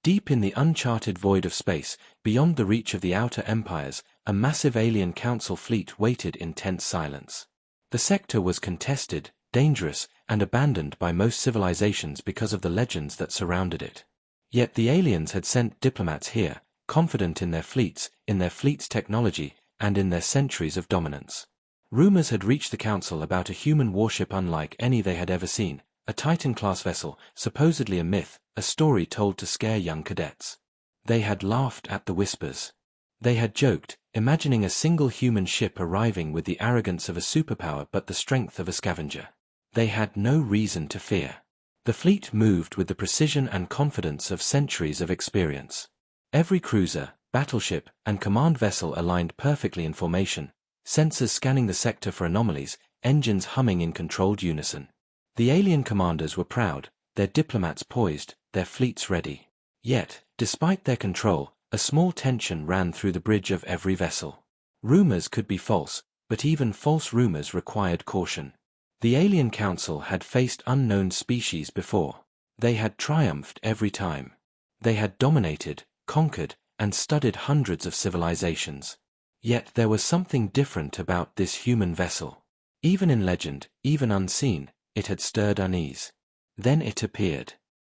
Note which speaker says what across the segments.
Speaker 1: Deep in the uncharted void of space, beyond the reach of the outer empires, a massive alien council fleet waited in tense silence. The sector was contested, dangerous, and abandoned by most civilizations because of the legends that surrounded it. Yet the aliens had sent diplomats here, confident in their fleet's technology, and in their centuries of dominance. Rumors had reached the council about a human warship unlike any they had ever seen, a Titan-class vessel, supposedly a myth, a story told to scare young cadets. They had laughed at the whispers. They had joked, imagining a single human ship arriving with the arrogance of a superpower but the strength of a scavenger. They had no reason to fear. The fleet moved with the precision and confidence of centuries of experience. Every cruiser, battleship, and command vessel aligned perfectly in formation, sensors scanning the sector for anomalies, engines humming in controlled unison. The alien commanders were proud, their diplomats poised, their fleets ready. Yet, despite their control, a small tension ran through the bridge of every vessel. Rumors could be false, but even false rumors required caution. The alien council had faced unknown species before. They had triumphed every time. They had dominated, conquered, and studied hundreds of civilizations. Yet there was something different about this human vessel. Even in legend, even unseen, it had stirred unease. Then it appeared.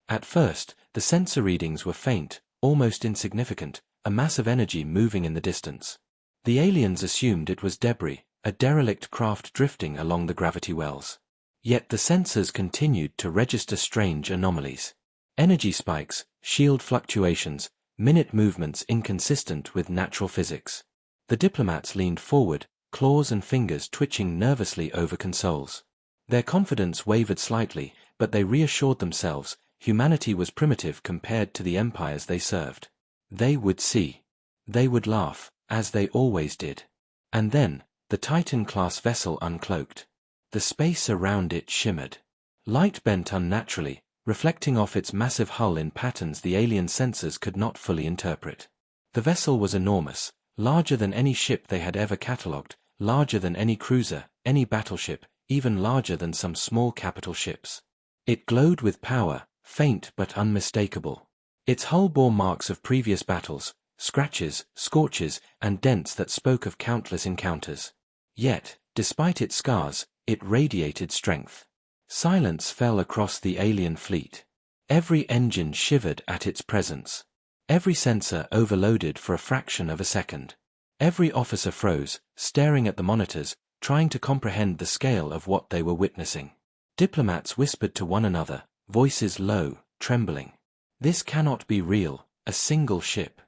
Speaker 1: At first, the sensor readings were faint, almost insignificant, a mass of energy moving in the distance. The aliens assumed it was debris, a derelict craft drifting along the gravity wells. Yet the sensors continued to register strange anomalies. Energy spikes, shield fluctuations, minute movements inconsistent with natural physics. The diplomats leaned forward, claws and fingers twitching nervously over consoles. Their confidence wavered slightly, but they reassured themselves, humanity was primitive compared to the empires they served. They would see. They would laugh, as they always did. And then, the Titan-class vessel uncloaked. The space around it shimmered. Light bent unnaturally, reflecting off its massive hull in patterns the alien sensors could not fully interpret. The vessel was enormous, larger than any ship they had ever catalogued, larger than any cruiser, any battleship, even larger than some small capital ships. It glowed with power, faint but unmistakable. Its hull bore marks of previous battles, scratches, scorches, and dents that spoke of countless encounters. Yet, despite its scars, it radiated strength. Silence fell across the alien fleet. Every engine shivered at its presence. Every sensor overloaded for a fraction of a second. Every officer froze, staring at the monitors, trying to comprehend the scale of what they were witnessing. Diplomats whispered to one another, voices low, trembling. "This cannot be real, a single ship."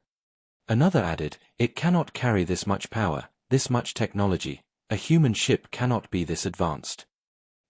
Speaker 1: Another added, "It cannot carry this much power, this much technology. A human ship cannot be this advanced."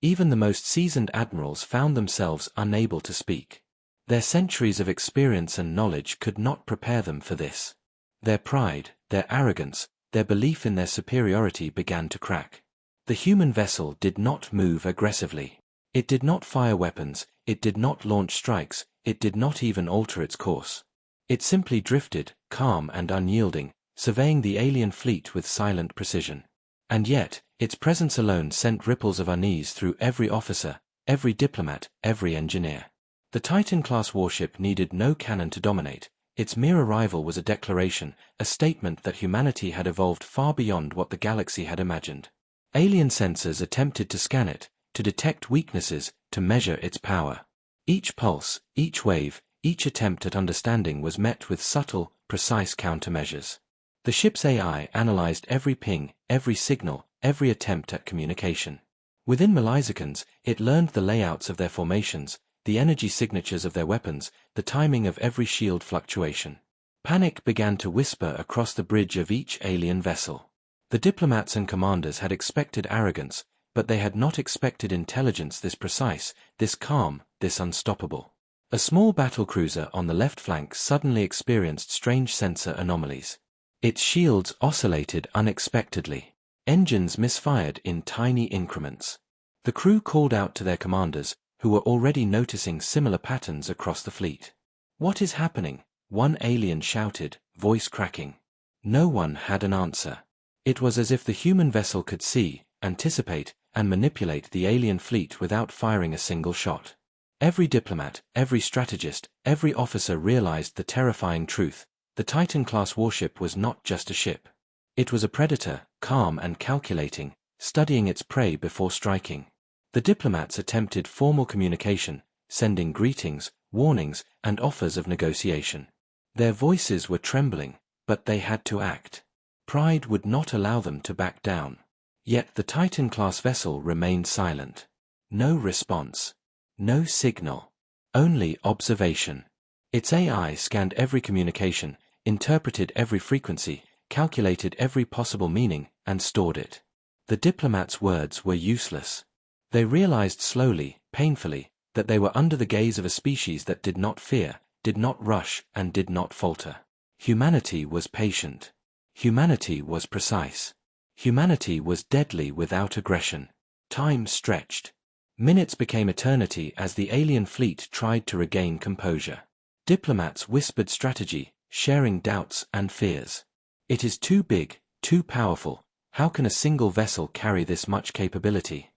Speaker 1: Even the most seasoned admirals found themselves unable to speak. Their centuries of experience and knowledge could not prepare them for this. Their pride, their arrogance, their belief in their superiority began to crack. The human vessel did not move aggressively. It did not fire weapons, it did not launch strikes, it did not even alter its course. It simply drifted, calm and unyielding, surveying the alien fleet with silent precision. And yet, its presence alone sent ripples of unease through every officer, every diplomat, every engineer. The Titan-class warship needed no cannon to dominate. Its mere arrival was a declaration, a statement that humanity had evolved far beyond what the galaxy had imagined. Alien sensors attempted to scan it, to detect weaknesses, to measure its power. Each pulse, each wave, each attempt at understanding was met with subtle, precise countermeasures. The ship's AI analyzed every ping, every signal, every attempt at communication. Within milliseconds, it learned the layouts of their formations, the energy signatures of their weapons, the timing of every shield fluctuation. Panic began to whisper across the bridge of each alien vessel. The diplomats and commanders had expected arrogance, but they had not expected intelligence this precise, this calm, this unstoppable. A small battlecruiser on the left flank suddenly experienced strange sensor anomalies. Its shields oscillated unexpectedly. Engines misfired in tiny increments. The crew called out to their commanders, who were already noticing similar patterns across the fleet. "What is happening?" one alien shouted, voice cracking. No one had an answer. It was as if the human vessel could see, anticipate, and manipulate the alien fleet without firing a single shot. Every diplomat, every strategist, every officer realized the terrifying truth. The Titan-class warship was not just a ship. It was a predator, calm and calculating, studying its prey before striking. The diplomats attempted formal communication, sending greetings, warnings, and offers of negotiation. Their voices were trembling, but they had to act. Pride would not allow them to back down. Yet the Titan-class vessel remained silent. No response. No signal. Only observation. Its AI scanned every communication, interpreted every frequency, calculated every possible meaning, and stored it. The diplomats' words were useless. They realized slowly, painfully, that they were under the gaze of a species that did not fear, did not rush, and did not falter. Humanity was patient. Humanity was precise. Humanity was deadly without aggression. Time stretched. Minutes became eternity as the alien fleet tried to regain composure. Diplomats whispered strategy, sharing doubts and fears. It is too big, too powerful. How can a single vessel carry this much capability?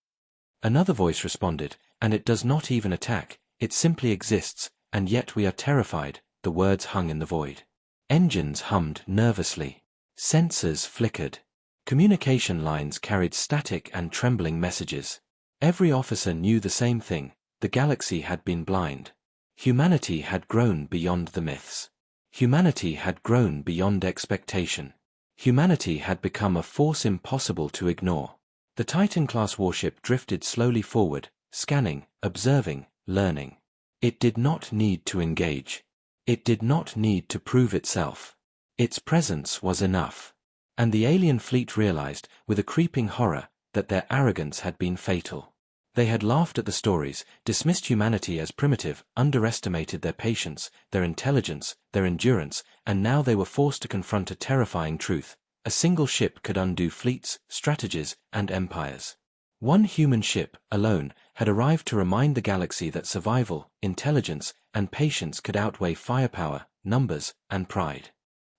Speaker 1: Another voice responded, and it does not even attack, it simply exists, and yet we are terrified. The words hung in the void. Engines hummed nervously. Sensors flickered. Communication lines carried static and trembling messages. Every officer knew the same thing: the galaxy had been blind. Humanity had grown beyond the myths. Humanity had grown beyond expectation. Humanity had become a force impossible to ignore. The Titan-class warship drifted slowly forward, scanning, observing, learning. It did not need to engage. It did not need to prove itself. Its presence was enough. And the alien fleet realized, with a creeping horror, that their arrogance had been fatal. They had laughed at the stories, dismissed humanity as primitive, underestimated their patience, their intelligence, their endurance, and now they were forced to confront a terrifying truth: a single ship could undo fleets, strategies, and empires. One human ship, alone, had arrived to remind the galaxy that survival, intelligence, and patience could outweigh firepower, numbers, and pride.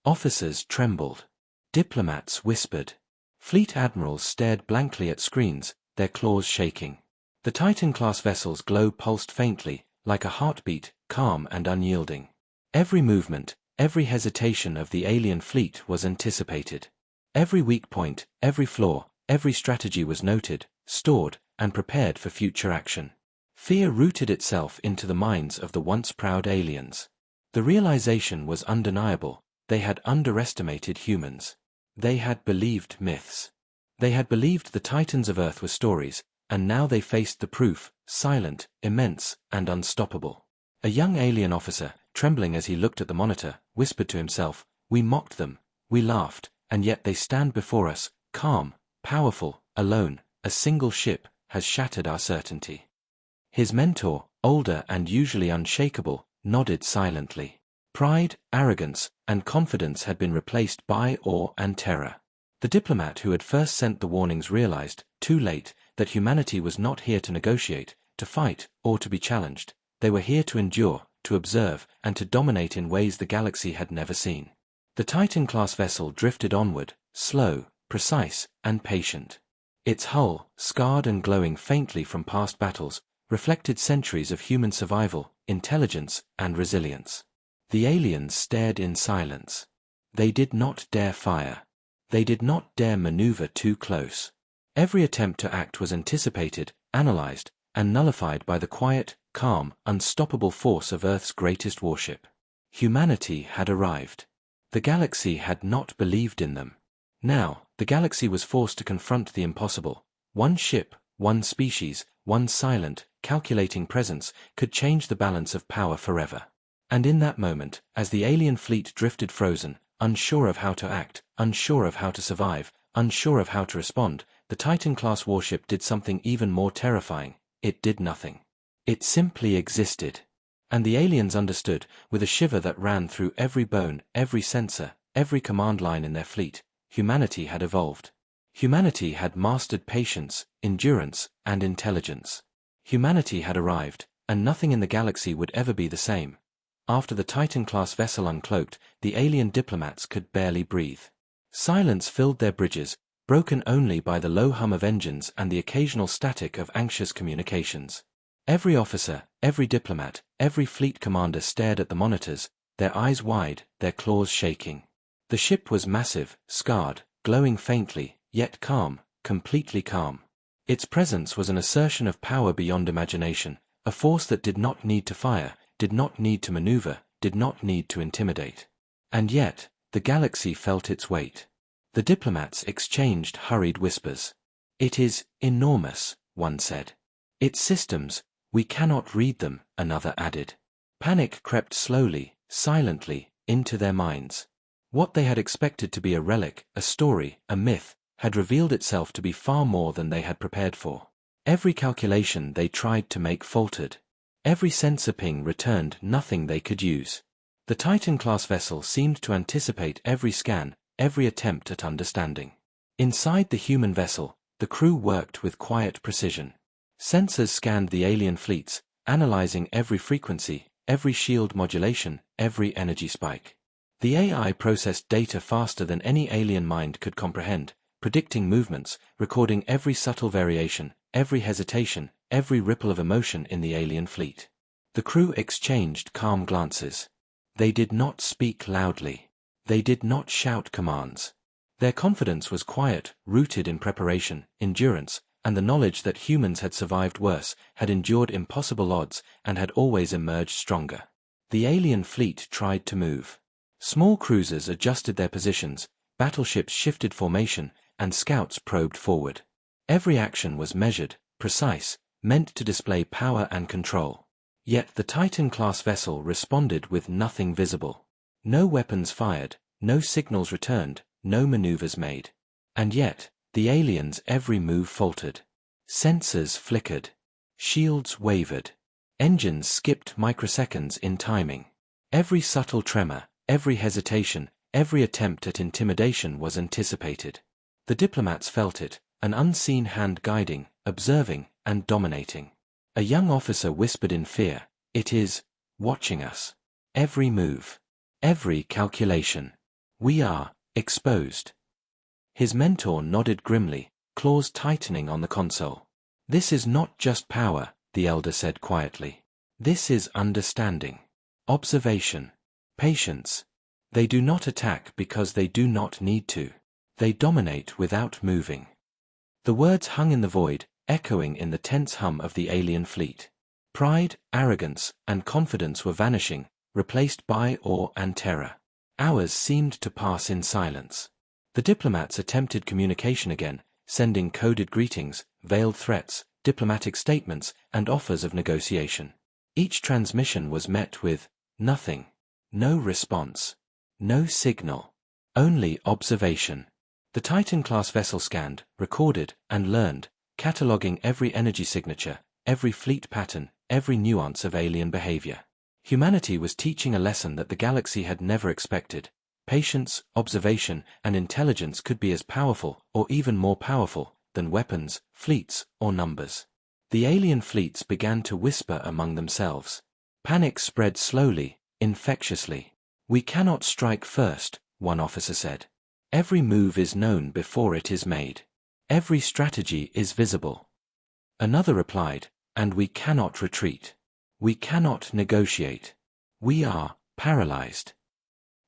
Speaker 1: Officers trembled. Diplomats whispered. Fleet admirals stared blankly at screens, their claws shaking. The Titan-class vessel's glow pulsed faintly, like a heartbeat, calm and unyielding. Every movement, every hesitation of the alien fleet was anticipated. Every weak point, every flaw, every strategy was noted, stored, and prepared for future action. Fear rooted itself into the minds of the once proud aliens. The realization was undeniable: they had underestimated humans. They had believed myths. They had believed the Titans of Earth were stories, and now they faced the proof: silent, immense, and unstoppable. A young alien officer, trembling as he looked at the monitor, whispered to himself, "We mocked them, we laughed, and yet they stand before us, calm, powerful, alone. A single ship has shattered our certainty." His mentor, older and usually unshakable, nodded silently. Pride, arrogance, and confidence had been replaced by awe and terror. The diplomat who had first sent the warnings realized, too late, that humanity was not here to negotiate, to fight, or to be challenged. They were here to endure, to observe, and to dominate in ways the galaxy had never seen. The Titan-class vessel drifted onward, slow, precise, and patient. Its hull, scarred and glowing faintly from past battles, reflected centuries of human survival, intelligence, and resilience. The aliens stared in silence. They did not dare fire. They did not dare maneuver too close. Every attempt to act was anticipated, analyzed, and nullified by the quiet, calm, unstoppable force of Earth's greatest warship. Humanity had arrived. The galaxy had not believed in them. Now, the galaxy was forced to confront the impossible. One ship, one species, one silent, calculating presence could change the balance of power forever. And in that moment, as the alien fleet drifted frozen, unsure of how to act, unsure of how to survive, unsure of how to respond, the Titan-class warship did something even more terrifying. It did nothing. It simply existed. And the aliens understood, with a shiver that ran through every bone, every sensor, every command line in their fleet: humanity had evolved. Humanity had mastered patience, endurance, and intelligence. Humanity had arrived, and nothing in the galaxy would ever be the same. After the Titan-class vessel uncloaked, the alien diplomats could barely breathe. Silence filled their bridges, broken only by the low hum of engines and the occasional static of anxious communications. Every officer, every diplomat, every fleet commander stared at the monitors, their eyes wide, their claws shaking. The ship was massive, scarred, glowing faintly, yet calm, completely calm. Its presence was an assertion of power beyond imagination, a force that did not need to fire, did not need to maneuver, did not need to intimidate. And yet, the galaxy felt its weight. The diplomats exchanged hurried whispers. "It is enormous," one said. "Its systems, we cannot read them," another added. Panic crept slowly, silently, into their minds. What they had expected to be a relic, a story, a myth, had revealed itself to be far more than they had prepared for. Every calculation they tried to make faltered. Every sensor ping returned nothing they could use. The Titan-class vessel seemed to anticipate every scan, every attempt at understanding. Inside the human vessel, the crew worked with quiet precision. Sensors scanned the alien fleets, analyzing every frequency, every shield modulation, every energy spike. The AI processed data faster than any alien mind could comprehend, predicting movements, recording every subtle variation, every hesitation, every ripple of emotion in the alien fleet. The crew exchanged calm glances. They did not speak loudly. They did not shout commands. Their confidence was quiet, rooted in preparation, endurance, and the knowledge that humans had survived worse, had endured impossible odds, and had always emerged stronger. The alien fleet tried to move. Small cruisers adjusted their positions, battleships shifted formation, and scouts probed forward. Every action was measured, precise, meant to display power and control. Yet the Titan-class vessel responded with nothing visible. No weapons fired, no signals returned, no maneuvers made. And yet, the aliens' every move faltered. Sensors flickered. Shields wavered. Engines skipped microseconds in timing. Every subtle tremor, every hesitation, every attempt at intimidation was anticipated. The diplomats felt it, an unseen hand guiding, observing, and dominating. A young officer whispered in fear, "It is watching us. Every move. Every calculation. We are exposed." His mentor nodded grimly, claws tightening on the console. "This is not just power," the elder said quietly. "This is understanding. Observation. Patience. They do not attack because they do not need to. They dominate without moving." The words hung in the void, echoing in the tense hum of the alien fleet. Pride, arrogance, and confidence were vanishing, replaced by awe and terror. Hours seemed to pass in silence. The diplomats attempted communication again, sending coded greetings, veiled threats, diplomatic statements, and offers of negotiation. Each transmission was met with nothing. No response. No signal. Only observation. The Titan-class vessel scanned, recorded, and learned, cataloging every energy signature, every fleet pattern, every nuance of alien behavior. Humanity was teaching a lesson that the galaxy had never expected. Patience, observation, and intelligence could be as powerful, or even more powerful, than weapons, fleets, or numbers. The alien fleets began to whisper among themselves. Panic spread slowly, infectiously. "We cannot strike first," one officer said. "Every move is known before it is made. Every strategy is visible." Another replied, "And we cannot retreat. We cannot negotiate. We are paralyzed."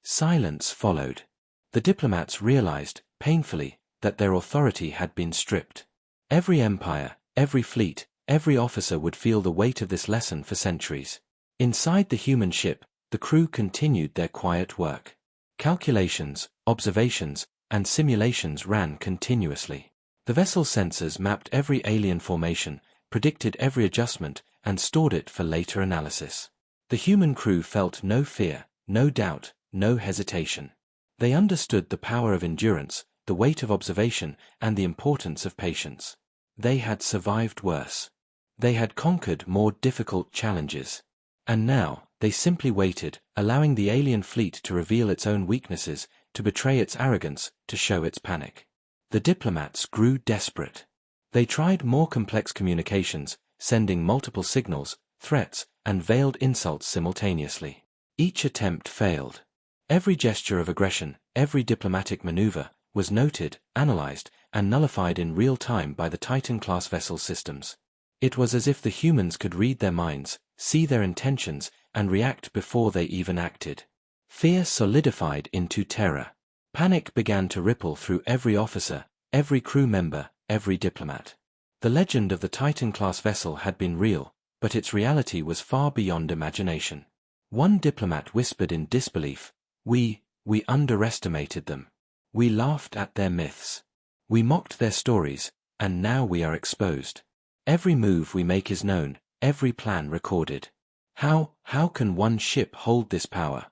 Speaker 1: Silence followed. The diplomats realized, painfully, that their authority had been stripped. Every empire, every fleet, every officer would feel the weight of this lesson for centuries. Inside the human ship, the crew continued their quiet work. Calculations, observations, and simulations ran continuously. The vessel sensors mapped every alien formation, predicted every adjustment, and stored it for later analysis. The human crew felt no fear, no doubt, no hesitation. They understood the power of endurance, the weight of observation, and the importance of patience. They had survived worse. They had conquered more difficult challenges. And now, they simply waited, allowing the alien fleet to reveal its own weaknesses, to betray its arrogance, to show its panic. The diplomats grew desperate. They tried more complex communications, sending multiple signals, threats, and veiled insults simultaneously. Each attempt failed. Every gesture of aggression, every diplomatic maneuver, was noted, analyzed, and nullified in real time by the Titan-class vessel systems. It was as if the humans could read their minds, see their intentions, and react before they even acted. Fear solidified into terror. Panic began to ripple through every officer, every crew member, every diplomat. The legend of the Titan-class vessel had been real, but its reality was far beyond imagination. One diplomat whispered in disbelief, We underestimated them. We laughed at their myths. We mocked their stories, and now we are exposed. Every move we make is known, every plan recorded. How can one ship hold this power?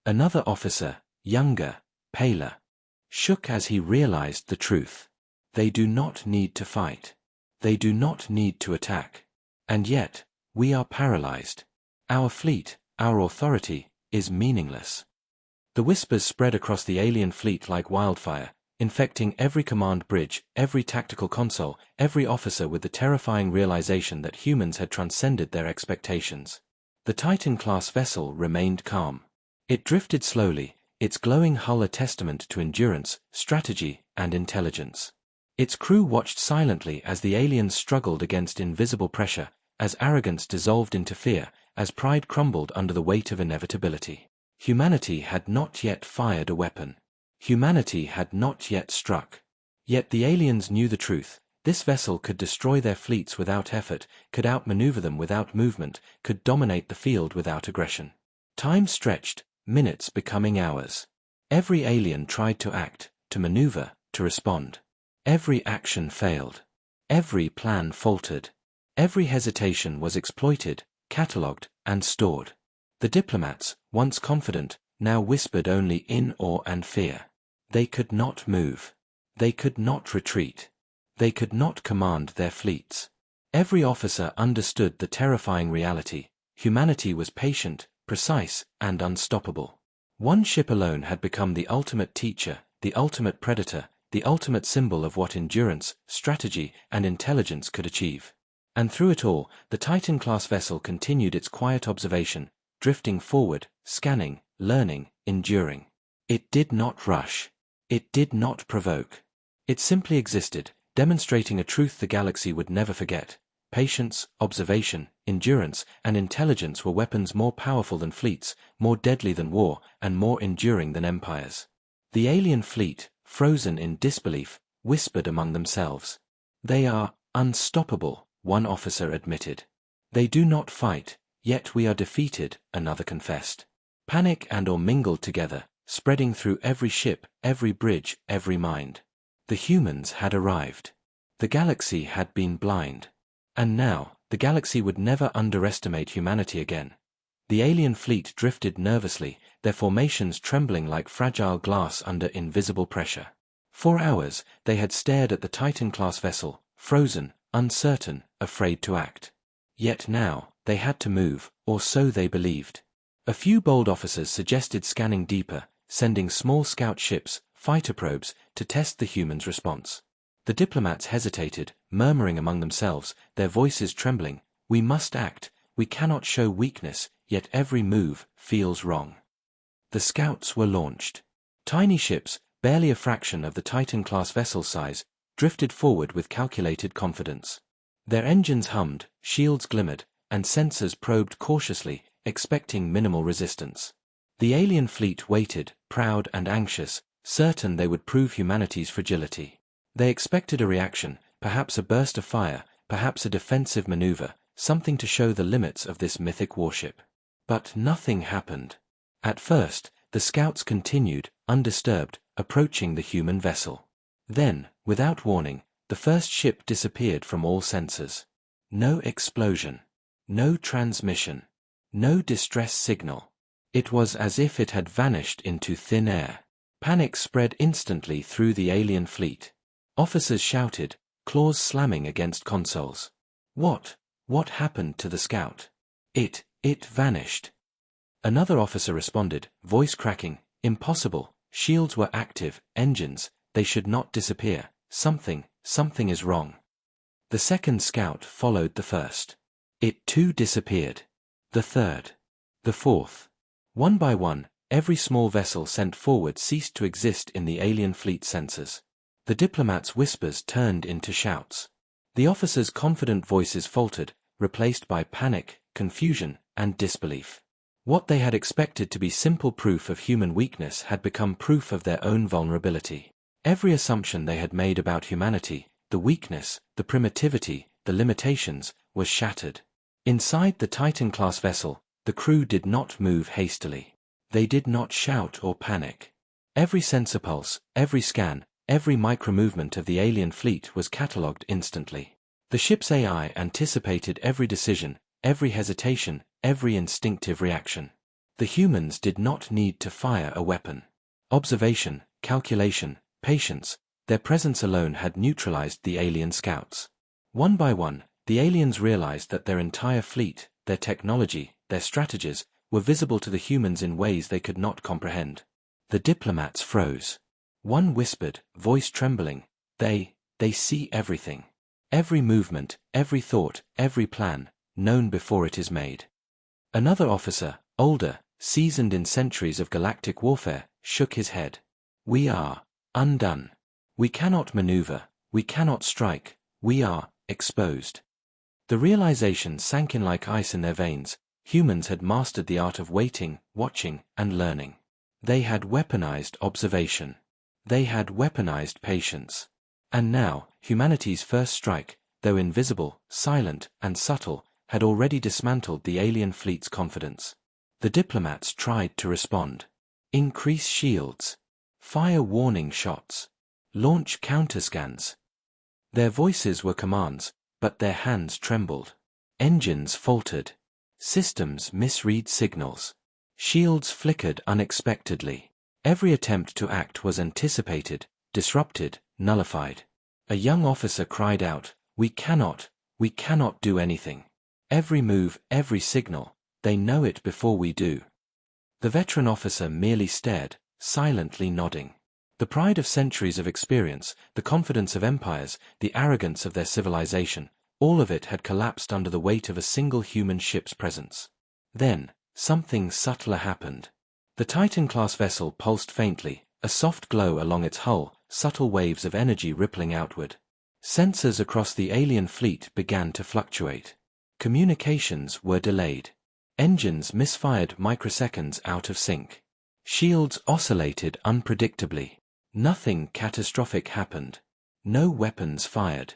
Speaker 1: Another officer, younger, paler, shook as he realized the truth. They do not need to fight. They do not need to attack. And yet, we are paralyzed. Our fleet, our authority, is meaningless. The whispers spread across the alien fleet like wildfire, infecting every command bridge, every tactical console, every officer with the terrifying realization that humans had transcended their expectations. The Titan-class vessel remained calm. It drifted slowly, its glowing hull a testament to endurance, strategy, and intelligence. Its crew watched silently as the aliens struggled against invisible pressure, as arrogance dissolved into fear, as pride crumbled under the weight of inevitability. Humanity had not yet fired a weapon. Humanity had not yet struck. Yet the aliens knew the truth. This vessel could destroy their fleets without effort, could outmaneuver them without movement, could dominate the field without aggression. Time stretched, minutes becoming hours. Every alien tried to act, to maneuver, to respond. Every action failed. Every plan faltered. Every hesitation was exploited, catalogued, and stored. The diplomats, once confident, now whispered only in awe and fear. They could not move. They could not retreat. They could not command their fleets. Every officer understood the terrifying reality. Humanity was patient, precise, and unstoppable. One ship alone had become the ultimate teacher, the ultimate predator, the ultimate symbol of what endurance, strategy, and intelligence could achieve. And through it all, the Titan-class vessel continued its quiet observation, drifting forward, scanning, learning, enduring. It did not rush. It did not provoke. It simply existed, demonstrating a truth the galaxy would never forget. Patience, observation, endurance, and intelligence were weapons more powerful than fleets, more deadly than war, and more enduring than empires. The alien fleet, frozen in disbelief, whispered among themselves. They are unstoppable, one officer admitted. They do not fight, yet we are defeated, another confessed. Panic and awe mingled together, spreading through every ship, every bridge, every mind. The humans had arrived. The galaxy had been blind. And now, the galaxy would never underestimate humanity again. The alien fleet drifted nervously, their formations trembling like fragile glass under invisible pressure. For hours, they had stared at the Titan-class vessel, frozen, uncertain, afraid to act. Yet now, they had to move, or so they believed. A few bold officers suggested scanning deeper, sending small scout ships, fighter probes, to test the humans' response. The diplomats hesitated, murmuring among themselves, their voices trembling, We must act, we cannot show weakness, yet every move feels wrong. The scouts were launched. Tiny ships, barely a fraction of the Titan-class vessel size, drifted forward with calculated confidence. Their engines hummed, shields glimmered, and sensors probed cautiously, expecting minimal resistance. The alien fleet waited, proud and anxious, certain they would prove humanity's fragility. They expected a reaction, perhaps a burst of fire, perhaps a defensive maneuver, something to show the limits of this mythic warship. But nothing happened. At first, the scouts continued, undisturbed, approaching the human vessel. Then, without warning, the first ship disappeared from all sensors. No explosion. No transmission. No distress signal. It was as if it had vanished into thin air. Panic spread instantly through the alien fleet. Officers shouted, claws slamming against consoles. What happened to the scout? It vanished. Another officer responded, voice cracking, Impossible, shields were active, engines, they should not disappear, something is wrong. The second scout followed the first. It too disappeared. The third. The fourth. One by one, every small vessel sent forward ceased to exist in the alien fleet sensors. The diplomats' whispers turned into shouts. The officers' confident voices faltered, replaced by panic, confusion, and disbelief. What they had expected to be simple proof of human weakness had become proof of their own vulnerability. Every assumption they had made about humanity, the weakness, the primitivity, the limitations, was shattered. Inside the Titan-class vessel, the crew did not move hastily. They did not shout or panic. Every sensor pulse, every scan, every micro-movement of the alien fleet was catalogued instantly. The ship's AI anticipated every decision, every hesitation, every instinctive reaction. The humans did not need to fire a weapon. Observation, calculation, patience, their presence alone had neutralized the alien scouts. One by one, the aliens realized that their entire fleet, their technology, their strategies, were visible to the humans in ways they could not comprehend. The diplomats froze. One whispered, voice trembling, they see everything. Every movement, every thought, every plan, known before it is made. Another officer, older, seasoned in centuries of galactic warfare, shook his head. We are undone. We cannot maneuver, we cannot strike, we are exposed. The realization sank in like ice in their veins. Humans had mastered the art of waiting, watching, and learning. They had weaponized observation. They had weaponized patience. And now, humanity's first strike, though invisible, silent, and subtle, had already dismantled the alien fleet's confidence. The diplomats tried to respond. Increase shields. Fire warning shots. Launch counterscans. Their voices were commands, but their hands trembled. Engines faltered. Systems misread signals. Shields flickered unexpectedly. Every attempt to act was anticipated, disrupted, nullified. A young officer cried out, we cannot do anything. Every move, every signal, they know it before we do. The veteran officer merely stared, silently nodding. The pride of centuries of experience, the confidence of empires, the arrogance of their civilization, all of it had collapsed under the weight of a single human ship's presence. Then, something subtler happened. The Titan-class vessel pulsed faintly, a soft glow along its hull, subtle waves of energy rippling outward. Sensors across the alien fleet began to fluctuate. Communications were delayed. Engines misfired microseconds out of sync. Shields oscillated unpredictably. Nothing catastrophic happened. No weapons fired.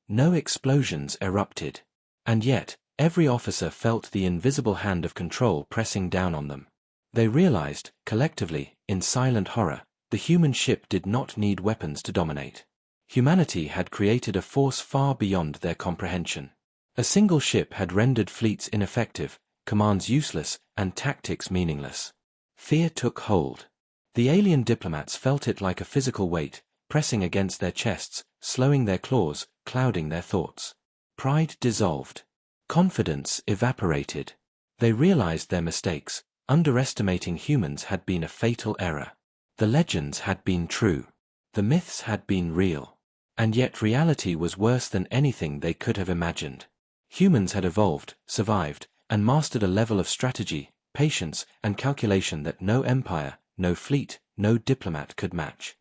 Speaker 1: No explosions erupted. And yet, every officer felt the invisible hand of control pressing down on them. They realized, collectively, in silent horror, the human ship did not need weapons to dominate. Humanity had created a force far beyond their comprehension. A single ship had rendered fleets ineffective, commands useless, and tactics meaningless. Fear took hold. The alien diplomats felt it like a physical weight, pressing against their chests, slowing their claws, clouding their thoughts. Pride dissolved. Confidence evaporated. They realized their mistakes. Underestimating humans had been a fatal error. The legends had been true. The myths had been real. And yet reality was worse than anything they could have imagined. Humans had evolved, survived, and mastered a level of strategy, patience, and calculation that no empire, no fleet, no diplomat could match.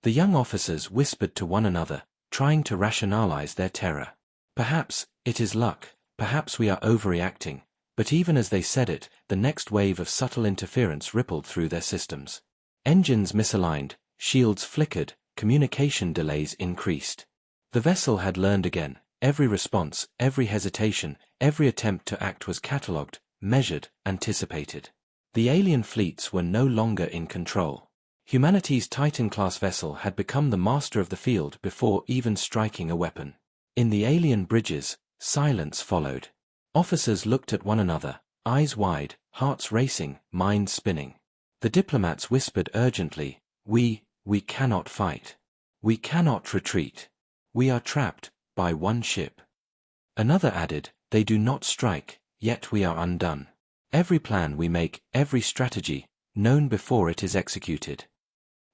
Speaker 1: The young officers whispered to one another, trying to rationalize their terror. Perhaps it is luck, perhaps we are overreacting, but even as they said it, the next wave of subtle interference rippled through their systems. Engines misaligned, shields flickered, communication delays increased. The vessel had learned again. Every response, every hesitation, every attempt to act was catalogued, measured, anticipated. The alien fleets were no longer in control. Humanity's Titan-class vessel had become the master of the field before even striking a weapon. In the alien bridges, silence followed. Officers looked at one another, eyes wide, hearts racing, minds spinning. The diplomats whispered urgently, we cannot fight. We cannot retreat. We are trapped by one ship. Another added, they do not strike, yet we are undone. Every plan we make, every strategy, known before it is executed.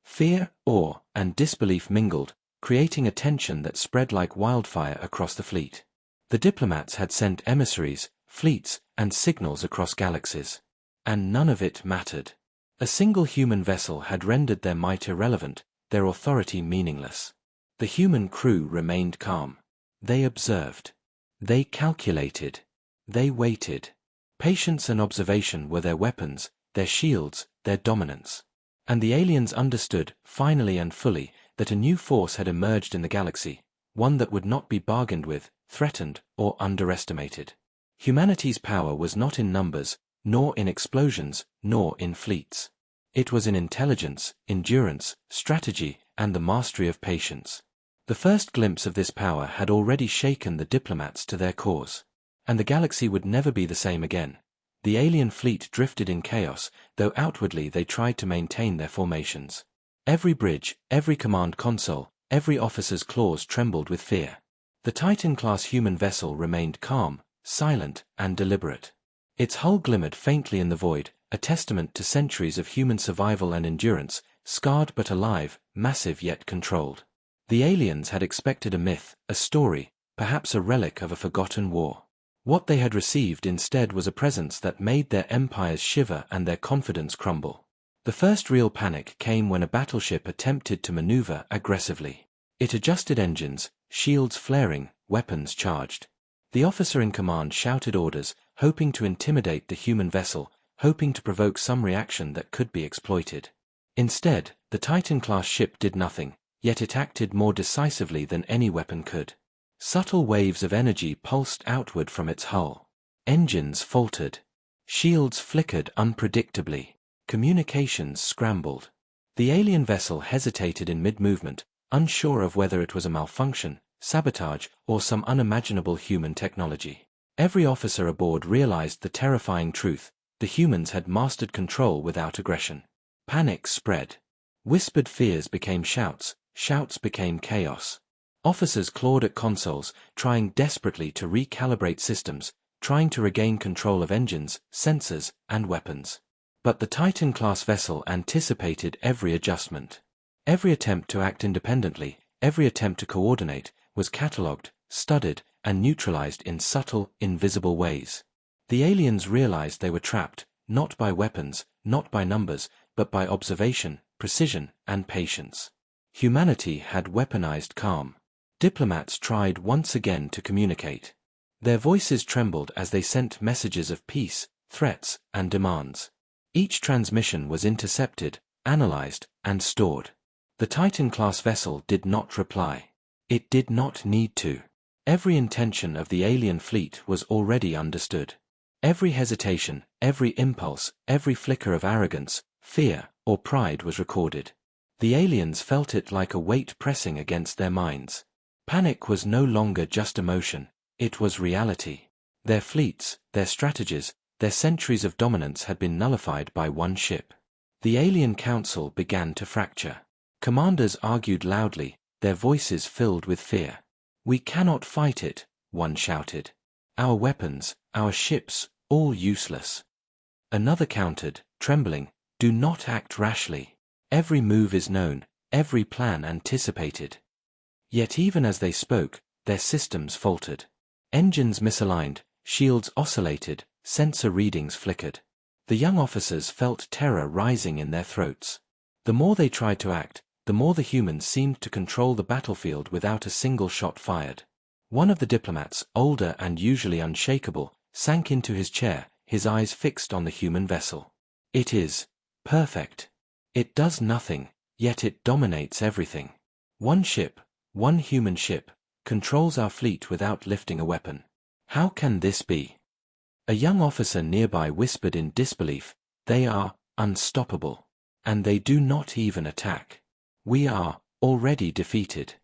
Speaker 1: Fear, awe, and disbelief mingled, creating a tension that spread like wildfire across the fleet. The diplomats had sent emissaries, fleets, and signals across galaxies. And none of it mattered. A single human vessel had rendered their might irrelevant, their authority meaningless. The human crew remained calm. They observed. They calculated. They waited. Patience and observation were their weapons, their shields, their dominance. And the aliens understood, finally and fully, that a new force had emerged in the galaxy, one that would not be bargained with, threatened, or underestimated. Humanity's power was not in numbers, nor in explosions, nor in fleets. It was in intelligence, endurance, strategy, and the mastery of patience. The first glimpse of this power had already shaken the diplomats to their cause. And the galaxy would never be the same again. The alien fleet drifted in chaos, though outwardly they tried to maintain their formations. Every bridge, every command console, every officer's claws trembled with fear. The Titan-class human vessel remained calm, silent, and deliberate. Its hull glimmered faintly in the void, a testament to centuries of human survival and endurance, scarred but alive, massive yet controlled. The aliens had expected a myth, a story, perhaps a relic of a forgotten war. What they had received instead was a presence that made their empires shiver and their confidence crumble. The first real panic came when a battleship attempted to maneuver aggressively. It adjusted engines, shields flaring, weapons charged. The officer in command shouted orders, hoping to intimidate the human vessel, hoping to provoke some reaction that could be exploited. Instead, the Titan-class ship did nothing, yet it acted more decisively than any weapon could. Subtle waves of energy pulsed outward from its hull. Engines faltered. Shields flickered unpredictably. Communications scrambled. The alien vessel hesitated in mid-movement, unsure of whether it was a malfunction, sabotage, or some unimaginable human technology. Every officer aboard realized the terrifying truth: the humans had mastered control without aggression. Panic spread. Whispered fears became shouts, shouts became chaos. Officers clawed at consoles, trying desperately to recalibrate systems, trying to regain control of engines, sensors, and weapons. But the Titan-class vessel anticipated every adjustment. Every attempt to act independently, every attempt to coordinate, was catalogued, studied, and neutralized in subtle, invisible ways. The aliens realized they were trapped, not by weapons, not by numbers, but by observation, precision, and patience. Humanity had weaponized calm. Diplomats tried once again to communicate. Their voices trembled as they sent messages of peace, threats, and demands. Each transmission was intercepted, analyzed, and stored. The Titan-class vessel did not reply. It did not need to. Every intention of the alien fleet was already understood. Every hesitation, every impulse, every flicker of arrogance, fear, or pride was recorded. The aliens felt it like a weight pressing against their minds. Panic was no longer just emotion, it was reality. Their fleets, their strategies, their centuries of dominance had been nullified by one ship. The alien council began to fracture. Commanders argued loudly, their voices filled with fear. "We cannot fight it," one shouted. "Our weapons, our ships, all useless." Another countered, trembling, "Do not act rashly. Every move is known, every plan anticipated." Yet even as they spoke, their systems faltered. Engines misaligned, shields oscillated, sensor readings flickered. The young officers felt terror rising in their throats. The more they tried to act, the more the humans seemed to control the battlefield without a single shot fired. One of the diplomats, older and usually unshakable, sank into his chair, his eyes fixed on the human vessel. "It is perfect. It does nothing, yet it dominates everything. One ship, one human ship, controls our fleet without lifting a weapon. How can this be?" A young officer nearby whispered in disbelief, "They are unstoppable. And they do not even attack. We are already defeated."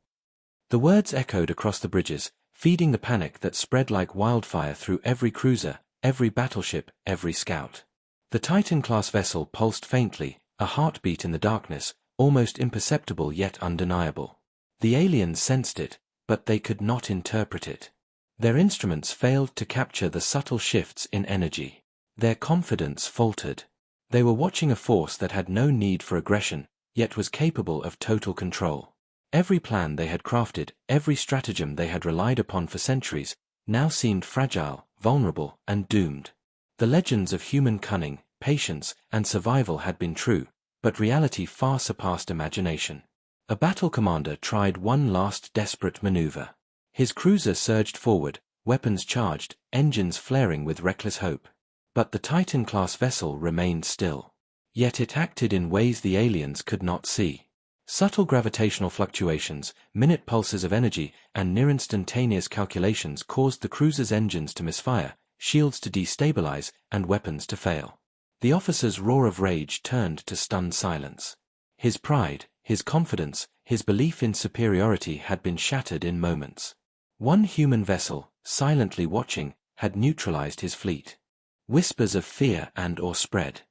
Speaker 1: The words echoed across the bridges, feeding the panic that spread like wildfire through every cruiser, every battleship, every scout. The Titan-class vessel pulsed faintly, a heartbeat in the darkness, almost imperceptible yet undeniable. The aliens sensed it, but they could not interpret it. Their instruments failed to capture the subtle shifts in energy. Their confidence faltered. They were watching a force that had no need for aggression, yet was capable of total control. Every plan they had crafted, every stratagem they had relied upon for centuries, now seemed fragile, vulnerable, and doomed. The legends of human cunning, patience, and survival had been true, but reality far surpassed imagination. A battle commander tried one last desperate maneuver. His cruiser surged forward, weapons charged, engines flaring with reckless hope. But the Titan-class vessel remained still. Yet it acted in ways the aliens could not see. Subtle gravitational fluctuations, minute pulses of energy, and near-instantaneous calculations caused the cruiser's engines to misfire, shields to destabilize, and weapons to fail. The officer's roar of rage turned to stunned silence. His pride, his confidence, his belief in superiority had been shattered in moments. One human vessel, silently watching, had neutralized his fleet. Whispers of fear and awe spread.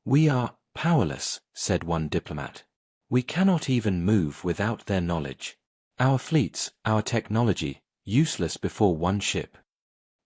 Speaker 1: "We are powerless," said one diplomat. "We cannot even move without their knowledge. Our fleets, our technology, useless before one ship."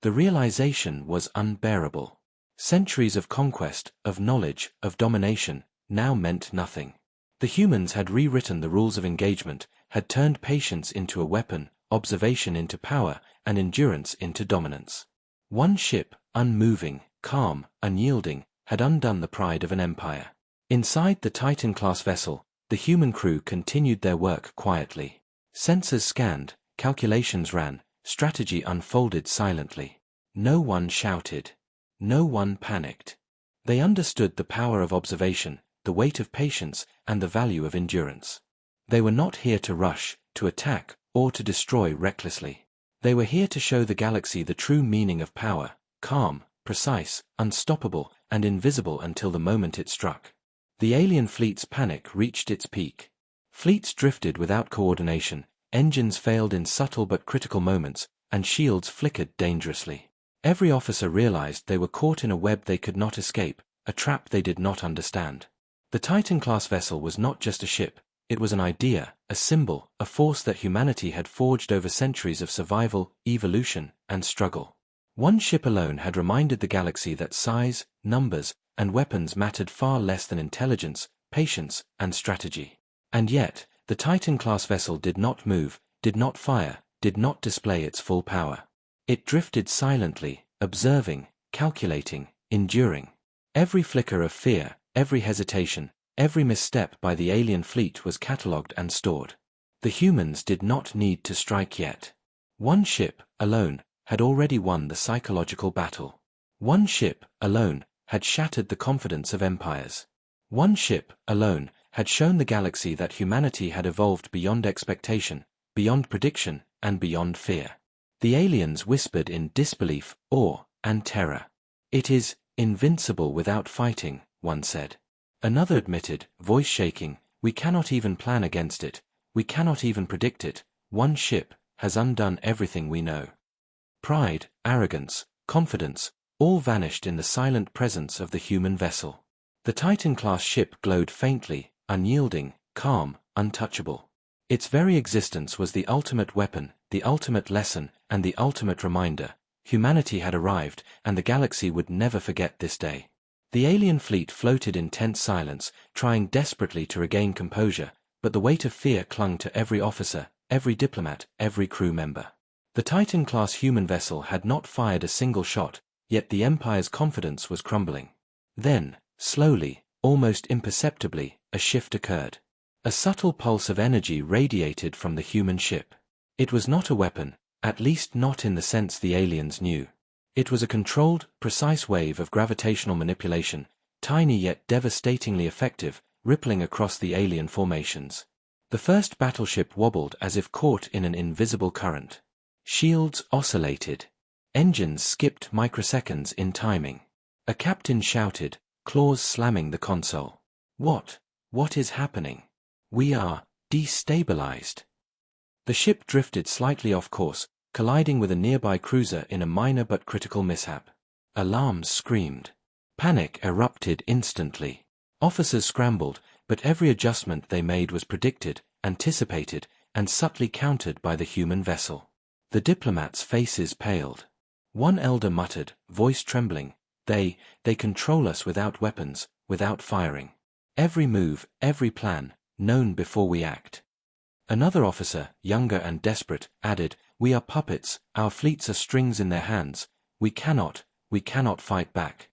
Speaker 1: The realization was unbearable. Centuries of conquest, of knowledge, of domination, now meant nothing. The humans had rewritten the rules of engagement, had turned patience into a weapon, observation into power, and endurance into dominance. One ship, unmoving, calm, unyielding, had undone the pride of an empire. Inside the Titan-class vessel, the human crew continued their work quietly. Sensors scanned, calculations ran, strategy unfolded silently. No one shouted. No one panicked. They understood the power of observation, the weight of patience, and the value of endurance. They were not here to rush, to attack, or to destroy recklessly. They were here to show the galaxy the true meaning of power, calm, precise, unstoppable, and invisible until the moment it struck. The alien fleet's panic reached its peak. Fleets drifted without coordination, engines failed in subtle but critical moments, and shields flickered dangerously. Every officer realized they were caught in a web they could not escape, a trap they did not understand. The Titan-class vessel was not just a ship, it was an idea, a symbol, a force that humanity had forged over centuries of survival, evolution, and struggle. One ship alone had reminded the galaxy that size, numbers, and weapons mattered far less than intelligence, patience, and strategy. And yet, the Titan-class vessel did not move, did not fire, did not display its full power. It drifted silently, observing, calculating, enduring. Every flicker of fear, every hesitation, every misstep by the alien fleet was catalogued and stored. The humans did not need to strike yet. One ship, alone, had already won the psychological battle. One ship, alone, had shattered the confidence of empires. One ship, alone, had shown the galaxy that humanity had evolved beyond expectation, beyond prediction, and beyond fear. The aliens whispered in disbelief, awe, and terror. "It is invincible without fighting," one said. Another admitted, voice shaking, "We cannot even plan against it, we cannot even predict it. One ship has undone everything we know." Pride, arrogance, confidence, all vanished in the silent presence of the human vessel. The Titan-class ship glowed faintly, unyielding, calm, untouchable. Its very existence was the ultimate weapon, the ultimate lesson, and the ultimate reminder. Humanity had arrived, and the galaxy would never forget this day. The alien fleet floated in tense silence, trying desperately to regain composure, but the weight of fear clung to every officer, every diplomat, every crew member. The Titan-class human vessel had not fired a single shot, yet the Empire's confidence was crumbling. Then, slowly, almost imperceptibly, a shift occurred. A subtle pulse of energy radiated from the human ship. It was not a weapon, at least not in the sense the aliens knew. It was a controlled, precise wave of gravitational manipulation, tiny yet devastatingly effective, rippling across the alien formations. The first battleship wobbled as if caught in an invisible current. Shields oscillated. Engines skipped microseconds in timing. A captain shouted, claws slamming the console. What is happening? We are destabilized." The ship drifted slightly off course, colliding with a nearby cruiser in a minor but critical mishap. Alarms screamed. Panic erupted instantly. Officers scrambled, but every adjustment they made was predicted, anticipated, and subtly countered by the human vessel. The diplomats' faces paled. One elder muttered, voice trembling, They control us without weapons, without firing. Every move, every plan, known before we act." Another officer, younger and desperate, added, "We are puppets, our fleets are strings in their hands, we cannot fight back."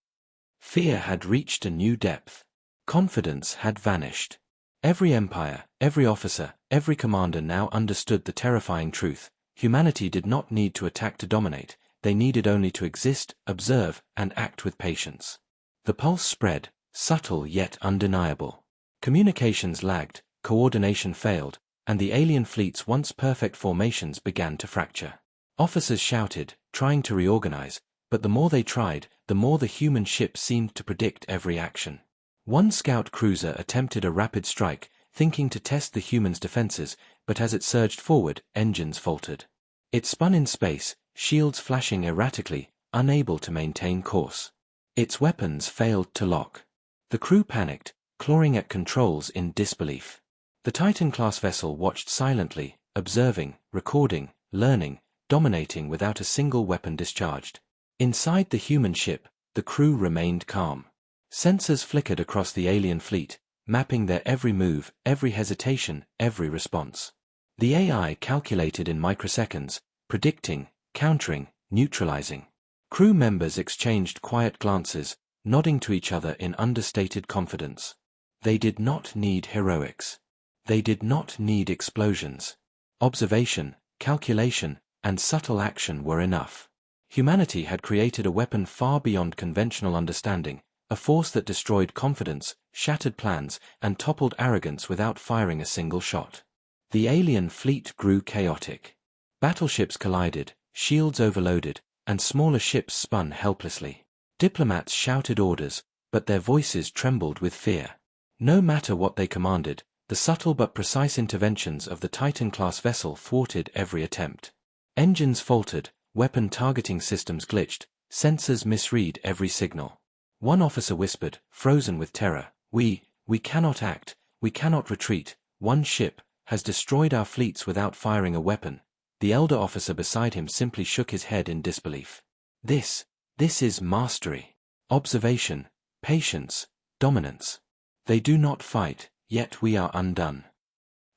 Speaker 1: Fear had reached a new depth. Confidence had vanished. Every empire, every officer, every commander now understood the terrifying truth. Humanity did not need to attack to dominate, they needed only to exist, observe, and act with patience. The pulse spread, subtle yet undeniable. Communications lagged, coordination failed, and the alien fleet's once perfect formations began to fracture. Officers shouted, trying to reorganize, but the more they tried, the more the human ship seemed to predict every action. One scout cruiser attempted a rapid strike, thinking to test the humans' defenses, but as it surged forward, engines faltered. It spun in space, shields flashing erratically, unable to maintain course. Its weapons failed to lock. The crew panicked, clawing at controls in disbelief. The Titan-class vessel watched silently, observing, recording, learning, dominating without a single weapon discharged. Inside the human ship, the crew remained calm. Sensors flickered across the alien fleet, mapping their every move, every hesitation, every response. The AI calculated in microseconds, predicting, countering, neutralizing. Crew members exchanged quiet glances, nodding to each other in understated confidence. They did not need heroics. They did not need explosions. Observation, calculation, and subtle action were enough. Humanity had created a weapon far beyond conventional understanding, a force that destroyed confidence, shattered plans, and toppled arrogance without firing a single shot. The alien fleet grew chaotic. Battleships collided, shields overloaded, and smaller ships spun helplessly. Diplomats shouted orders, but their voices trembled with fear. No matter what they commanded, the subtle but precise interventions of the Titan-class vessel thwarted every attempt. Engines faltered, weapon targeting systems glitched, sensors misread every signal. One officer whispered, frozen with terror, we cannot act, we cannot retreat, one ship has destroyed our fleets without firing a weapon. The elder officer beside him simply shook his head in disbelief. This is mastery. Observation, patience, dominance. They do not fight, yet we are undone.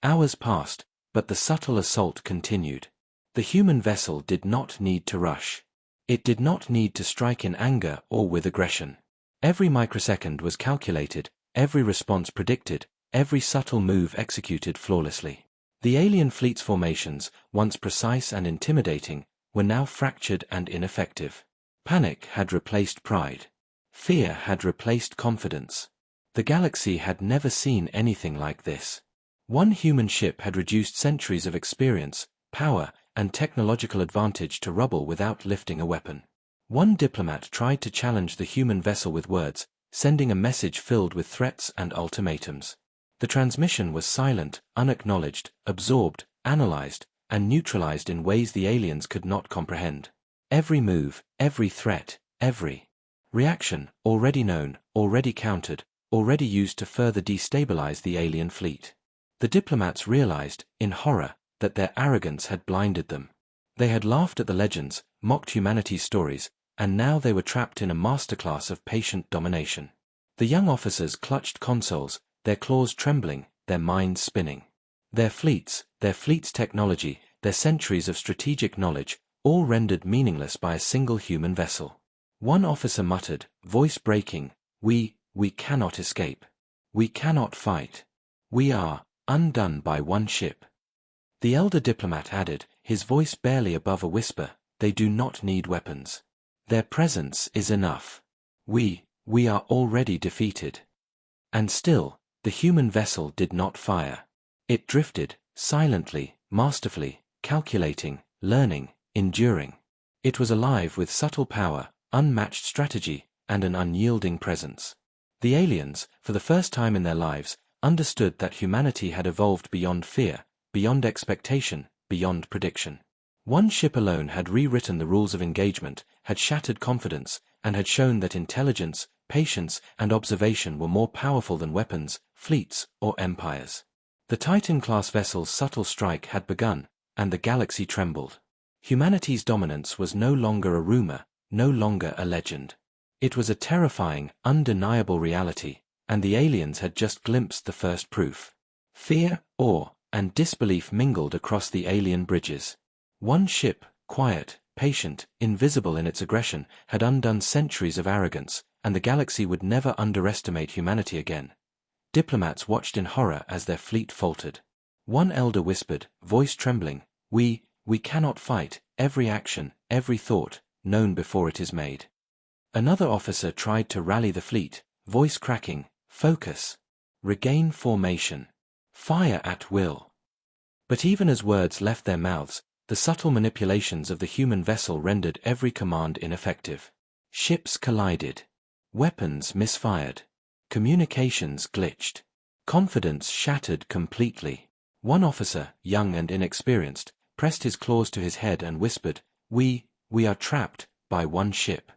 Speaker 1: Hours passed, but the subtle assault continued. The human vessel did not need to rush. It did not need to strike in anger or with aggression. Every microsecond was calculated, every response predicted, every subtle move executed flawlessly. The alien fleet's formations, once precise and intimidating, were now fractured and ineffective. Panic had replaced pride. Fear had replaced confidence. The galaxy had never seen anything like this. One human ship had reduced centuries of experience, power, and technological advantage to rubble without lifting a weapon. One diplomat tried to challenge the human vessel with words, sending a message filled with threats and ultimatums. The transmission was silent, unacknowledged, absorbed, analyzed, and neutralized in ways the aliens could not comprehend. Every move, every threat, every reaction, already known, already countered, already used to further destabilize the alien fleet. The diplomats realized, in horror, that their arrogance had blinded them. They had laughed at the legends, mocked humanity's stories, and now they were trapped in a masterclass of patient domination. The young officers clutched consoles, their claws trembling, their minds spinning. Their fleet's technology, their centuries of strategic knowledge, all rendered meaningless by a single human vessel. One officer muttered, voice breaking, we cannot escape. We cannot fight. We are undone by one ship. The elder diplomat added, his voice barely above a whisper, they do not need weapons. Their presence is enough. We are already defeated. And still, the human vessel did not fire. It drifted, silently, masterfully, calculating, learning, enduring. It was alive with subtle power, unmatched strategy, and an unyielding presence. The aliens, for the first time in their lives, understood that humanity had evolved beyond fear, beyond expectation, beyond prediction. One ship alone had rewritten the rules of engagement, had shattered confidence, and had shown that intelligence, patience, and observation were more powerful than weapons, fleets, or empires. The Titan-class vessel's subtle strike had begun, and the galaxy trembled. Humanity's dominance was no longer a rumor, no longer a legend. It was a terrifying, undeniable reality, and the aliens had just glimpsed the first proof. Fear, awe, and disbelief mingled across the alien bridges. One ship, quiet, patient, invisible in its aggression, had undone centuries of arrogance, and the galaxy would never underestimate humanity again. Diplomats watched in horror as their fleet faltered. One elder whispered, voice trembling, we we cannot fight, every action, every thought, known before it is made. Another officer tried to rally the fleet, voice cracking, focus, regain formation, fire at will. But even as words left their mouths, the subtle manipulations of the human vessel rendered every command ineffective. Ships collided. Weapons misfired. Communications glitched. Confidence shattered completely. One officer, young and inexperienced, pressed his claws to his head and whispered, We are trapped by one ship.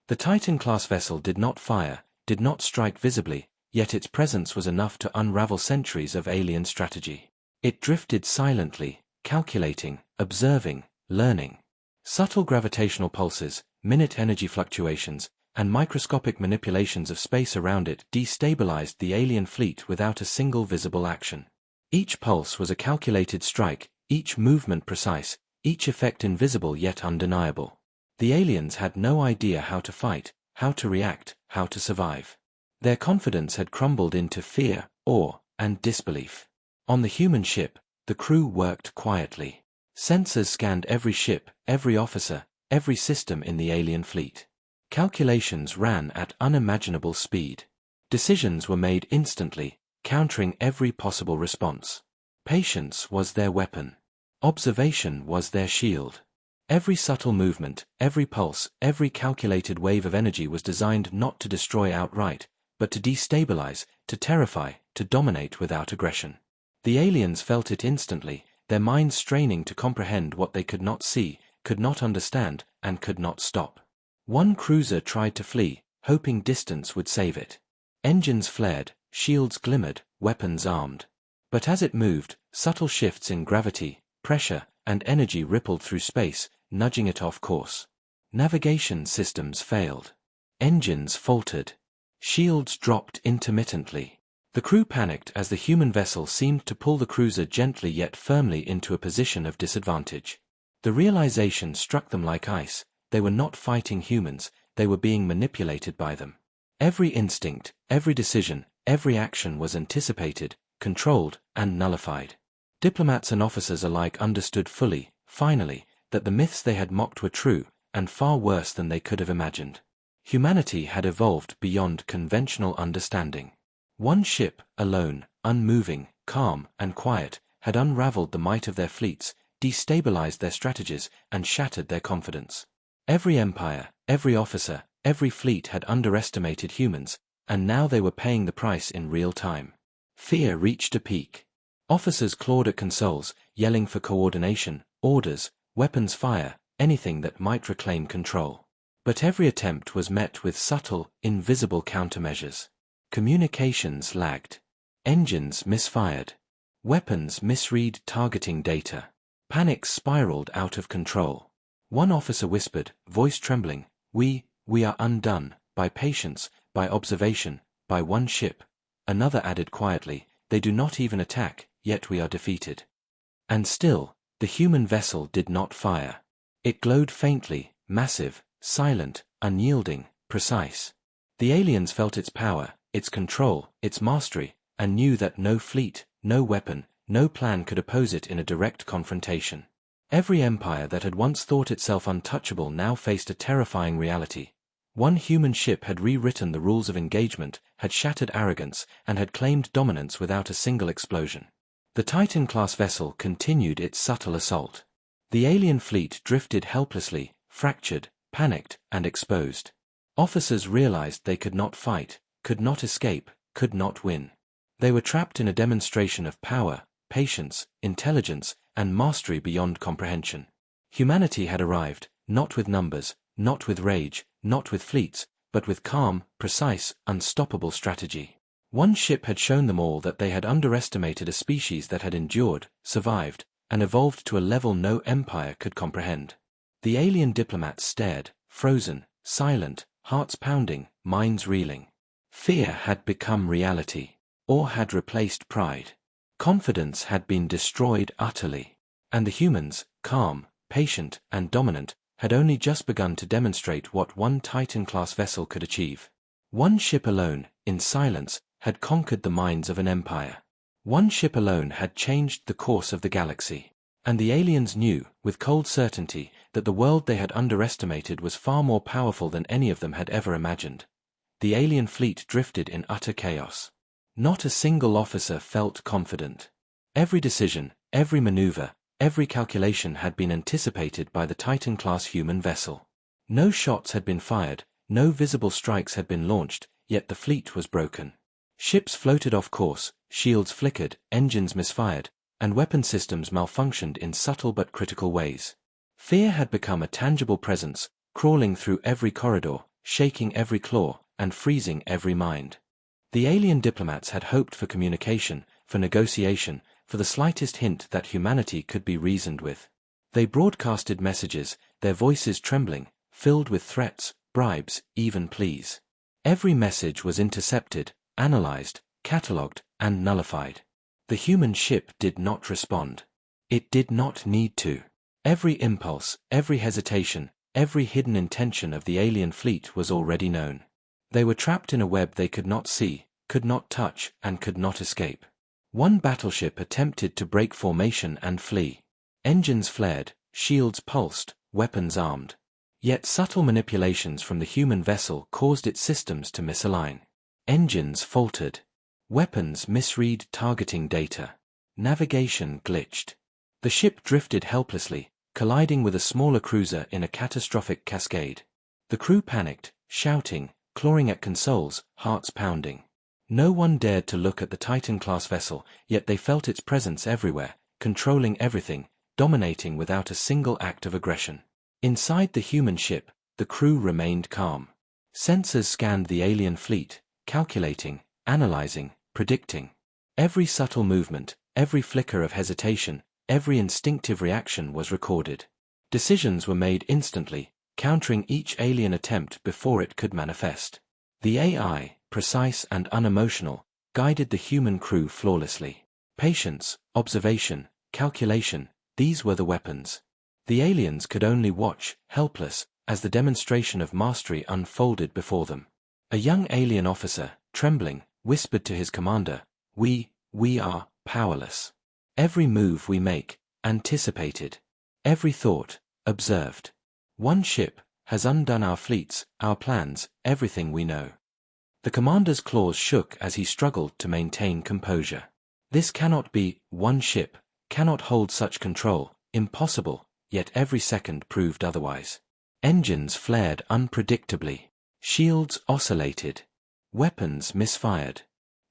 Speaker 1: The Titan-class vessel did not fire, did not strike visibly, yet its presence was enough to unravel centuries of alien strategy. It drifted silently, calculating, observing, learning. Subtle gravitational pulses, minute energy fluctuations, and microscopic manipulations of space around it destabilized the alien fleet without a single visible action. Each pulse was a calculated strike, each movement precise, each effect invisible yet undeniable. The aliens had no idea how to fight, how to react, how to survive. Their confidence had crumbled into fear, awe, and disbelief. On the human ship, the crew worked quietly. Sensors scanned every ship, every officer, every system in the alien fleet. Calculations ran at unimaginable speed. Decisions were made instantly, countering every possible response. Patience was their weapon. Observation was their shield. Every subtle movement, every pulse, every calculated wave of energy was designed not to destroy outright, but to destabilize, to terrify, to dominate without aggression. The aliens felt it instantly, their minds straining to comprehend what they could not see, could not understand, and could not stop. One cruiser tried to flee, hoping distance would save it. Engines flared, shields glimmered, weapons armed. But as it moved, subtle shifts in gravity, pressure, and energy rippled through space, nudging it off course. Navigation systems failed. Engines faltered. Shields dropped intermittently. The crew panicked as the human vessel seemed to pull the cruiser gently yet firmly into a position of disadvantage. The realization struck them like ice. They were not fighting humans, they were being manipulated by them. Every instinct, every decision, every action was anticipated, controlled, and nullified. Diplomats and officers alike understood fully, finally, that the myths they had mocked were true, and far worse than they could have imagined. Humanity had evolved beyond conventional understanding. One ship, alone, unmoving, calm, and quiet, had unraveled the might of their fleets, destabilized their strategies, and shattered their confidence. Every empire, every officer, every fleet had underestimated humans, and now they were paying the price in real time. Fear reached a peak. Officers clawed at consoles, yelling for coordination, orders, weapons fire, anything that might reclaim control. But every attempt was met with subtle, invisible countermeasures. Communications lagged. Engines misfired. Weapons misread targeting data. Panic spiraled out of control. One officer whispered, voice trembling, We are undone, by patience, by observation, by one ship. Another added quietly, They do not even attack, yet we are defeated. And still, the human vessel did not fire. It glowed faintly, massive, silent, unyielding, precise. The aliens felt its power, its control, its mastery, and knew that no fleet, no weapon, no plan could oppose it in a direct confrontation. Every empire that had once thought itself untouchable now faced a terrifying reality. One human ship had rewritten the rules of engagement, had shattered arrogance, and had claimed dominance without a single explosion. The Titan-class vessel continued its subtle assault. The alien fleet drifted helplessly, fractured, panicked, and exposed. Officers realized they could not fight, could not escape, could not win. They were trapped in a demonstration of power, patience, intelligence, and mastery beyond comprehension. Humanity had arrived, not with numbers, not with rage, not with fleets, but with calm, precise, unstoppable strategy. One ship had shown them all that they had underestimated a species that had endured, survived, and evolved to a level no empire could comprehend. The alien diplomats stared, frozen, silent, hearts pounding, minds reeling. Fear had become reality. Awe had replaced pride. Confidence had been destroyed utterly. And the humans, calm, patient, and dominant, had only just begun to demonstrate what one Titan-class vessel could achieve. One ship alone, in silence, had conquered the minds of an empire. One ship alone had changed the course of the galaxy. And the aliens knew, with cold certainty, that the world they had underestimated was far more powerful than any of them had ever imagined. The alien fleet drifted in utter chaos. Not a single officer felt confident. Every decision, every maneuver, every calculation had been anticipated by the Titan-class human vessel. No shots had been fired, no visible strikes had been launched, yet the fleet was broken. Ships floated off course, shields flickered, engines misfired, and weapon systems malfunctioned in subtle but critical ways. Fear had become a tangible presence, crawling through every corridor, shaking every claw, and freezing every mind. The alien diplomats had hoped for communication, for negotiation, for the slightest hint that humanity could be reasoned with. They broadcasted messages, their voices trembling, filled with threats, bribes, even pleas. Every message was intercepted, analyzed, catalogued, and nullified. The human ship did not respond. It did not need to. Every impulse, every hesitation, every hidden intention of the alien fleet was already known. They were trapped in a web they could not see, could not touch, and could not escape. One battleship attempted to break formation and flee. Engines flared, shields pulsed, weapons armed. Yet subtle manipulations from the human vessel caused its systems to misalign. Engines faltered. Weapons misread targeting data. Navigation glitched. The ship drifted helplessly, colliding with a smaller cruiser in a catastrophic cascade. The crew panicked, shouting, clawing at consoles, hearts pounding. No one dared to look at the Titan-class vessel, yet they felt its presence everywhere, controlling everything, dominating without a single act of aggression. Inside the human ship, the crew remained calm. Sensors scanned the alien fleet, calculating, analyzing, predicting. Every subtle movement, every flicker of hesitation, every instinctive reaction was recorded. Decisions were made instantly, countering each alien attempt before it could manifest. The AI, precise and unemotional, guided the human crew flawlessly. Patience, observation, calculation, these were the weapons. The aliens could only watch, helpless, as the demonstration of mastery unfolded before them. A young alien officer, trembling, whispered to his commander, We are powerless. Every move we make, anticipated. Every thought, observed. One ship has undone our fleets, our plans, everything we know. The commander's claws shook as he struggled to maintain composure. This cannot be, one ship, cannot hold such control, impossible, yet every second proved otherwise. Engines flared unpredictably. Shields oscillated. Weapons misfired.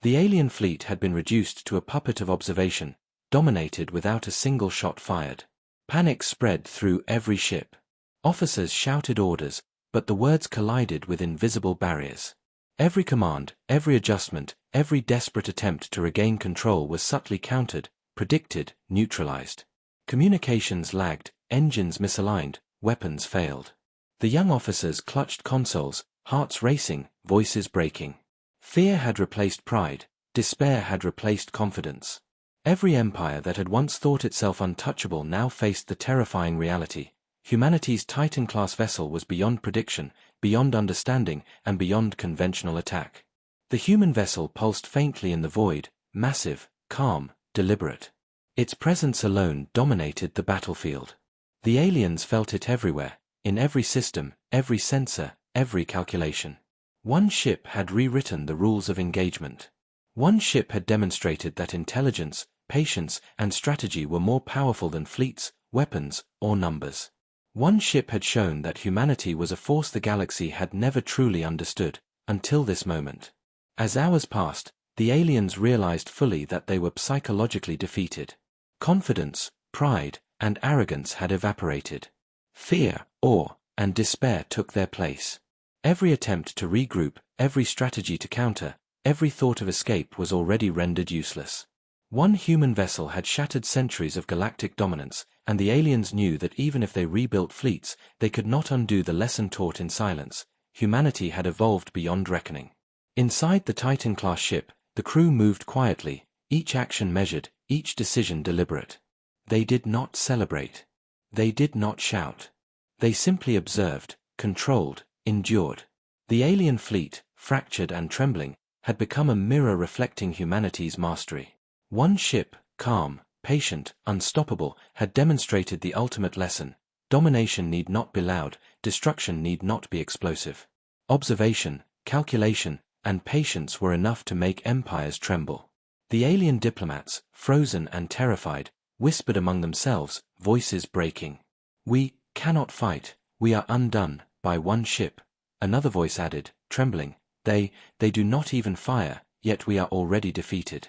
Speaker 1: The alien fleet had been reduced to a puppet of observation, dominated without a single shot fired. Panic spread through every ship. Officers shouted orders, but the words collided with invisible barriers. Every command, every adjustment, every desperate attempt to regain control was subtly countered, predicted, neutralized. Communications lagged, engines misaligned, weapons failed. The young officers clutched consoles, hearts racing, voices breaking. Fear had replaced pride, despair had replaced confidence. Every empire that had once thought itself untouchable now faced the terrifying reality. Humanity's Titan-class vessel was beyond prediction, beyond understanding, and beyond conventional attack. The human vessel pulsed faintly in the void, massive, calm, deliberate. Its presence alone dominated the battlefield. The aliens felt it everywhere, in every system, every sensor, every calculation. One ship had rewritten the rules of engagement. One ship had demonstrated that intelligence, patience, and strategy were more powerful than fleets, weapons, or numbers. One ship had shown that humanity was a force the galaxy had never truly understood, until this moment. As hours passed, the aliens realized fully that they were psychologically defeated. Confidence, pride, and arrogance had evaporated. Fear, awe, and despair took their place. Every attempt to regroup, every strategy to counter, every thought of escape was already rendered useless. One human vessel had shattered centuries of galactic dominance, and the aliens knew that even if they rebuilt fleets, they could not undo the lesson taught in silence. Humanity had evolved beyond reckoning. Inside the Titan-class ship, the crew moved quietly, each action measured, each decision deliberate. They did not celebrate. They did not shout. They simply observed, controlled, endured. The alien fleet, fractured and trembling, had become a mirror reflecting humanity's mastery. One ship, calm, patient, unstoppable, had demonstrated the ultimate lesson. Domination need not be loud, destruction need not be explosive. Observation, calculation, and patience were enough to make empires tremble. The alien diplomats, frozen and terrified, whispered among themselves, voices breaking. "We cannot fight, we are undone, by one ship." Another voice added, trembling, They do not even fire, yet we are already defeated."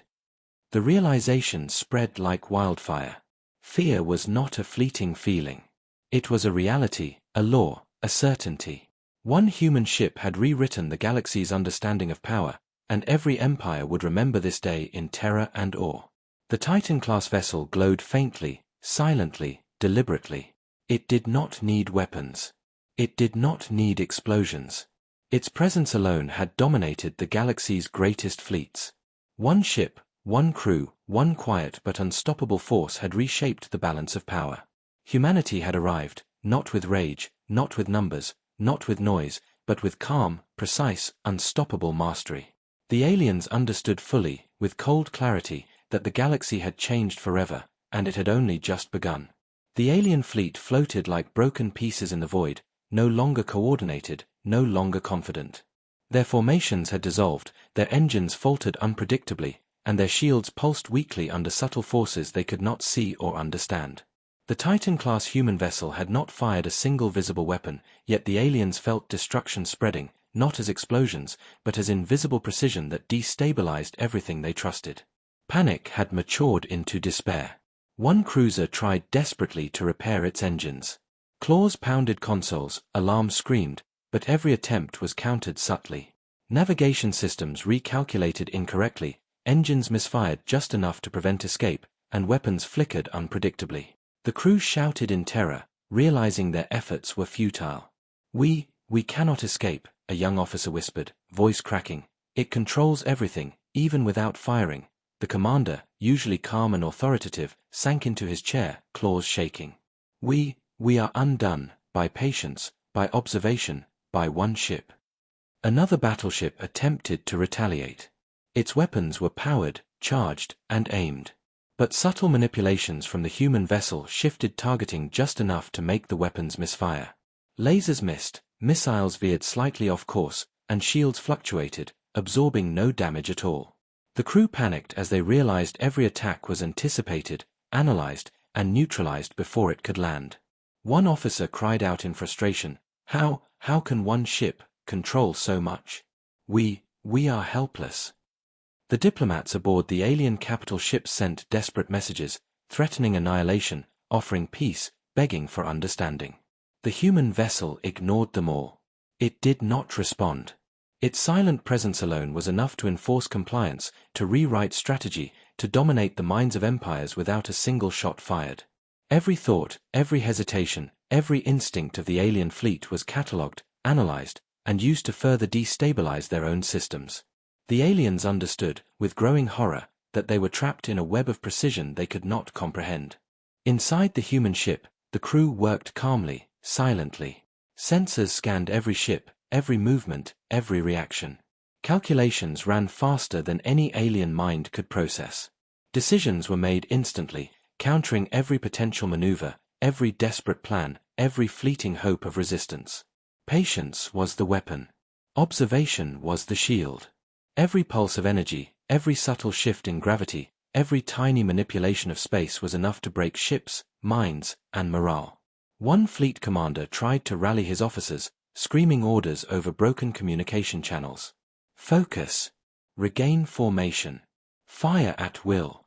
Speaker 1: The realization spread like wildfire. Fear was not a fleeting feeling. It was a reality, a law, a certainty. One human ship had rewritten the galaxy's understanding of power, and every empire would remember this day in terror and awe. The Titan-class vessel glowed faintly, silently, deliberately. It did not need weapons. It did not need explosions. Its presence alone had dominated the galaxy's greatest fleets. One ship, one crew, one quiet but unstoppable force had reshaped the balance of power. Humanity had arrived, not with rage, not with numbers, not with noise, but with calm, precise, unstoppable mastery. The aliens understood fully, with cold clarity, that the galaxy had changed forever, and it had only just begun. The alien fleet floated like broken pieces in the void, no longer coordinated, no longer confident. Their formations had dissolved, their engines faltered unpredictably, and their shields pulsed weakly under subtle forces they could not see or understand. The Titan-class human vessel had not fired a single visible weapon, yet the aliens felt destruction spreading, not as explosions, but as invisible precision that destabilized everything they trusted. Panic had matured into despair. One cruiser tried desperately to repair its engines. Claws pounded consoles, alarms screamed, but every attempt was countered subtly. Navigation systems recalculated incorrectly, engines misfired just enough to prevent escape, and weapons flickered unpredictably. The crew shouted in terror, realizing their efforts were futile. We cannot escape," a young officer whispered, voice cracking. "It controls everything, even without firing." The commander, usually calm and authoritative, sank into his chair, claws shaking. We are undone, by patience, by observation, by one ship." Another battleship attempted to retaliate. Its weapons were powered, charged, and aimed. But subtle manipulations from the human vessel shifted targeting just enough to make the weapons misfire. Lasers missed, missiles veered slightly off course, and shields fluctuated, absorbing no damage at all. The crew panicked as they realized every attack was anticipated, analyzed, and neutralized before it could land. One officer cried out in frustration, How can one ship control so much? We are helpless." The diplomats aboard the alien capital ships sent desperate messages, threatening annihilation, offering peace, begging for understanding. The human vessel ignored them all. It did not respond. Its silent presence alone was enough to enforce compliance, to rewrite strategy, to dominate the minds of empires without a single shot fired. Every thought, every hesitation, every instinct of the alien fleet was catalogued, analyzed, and used to further destabilize their own systems. The aliens understood, with growing horror, that they were trapped in a web of precision they could not comprehend. Inside the human ship, the crew worked calmly, silently. Sensors scanned every ship, every movement, every reaction. Calculations ran faster than any alien mind could process. Decisions were made instantly, countering every potential maneuver, every desperate plan, every fleeting hope of resistance. Patience was the weapon. Observation was the shield. Every pulse of energy, every subtle shift in gravity, every tiny manipulation of space was enough to break ships, minds, and morale. One fleet commander tried to rally his officers, screaming orders over broken communication channels. Focus. Regain formation. Fire at will.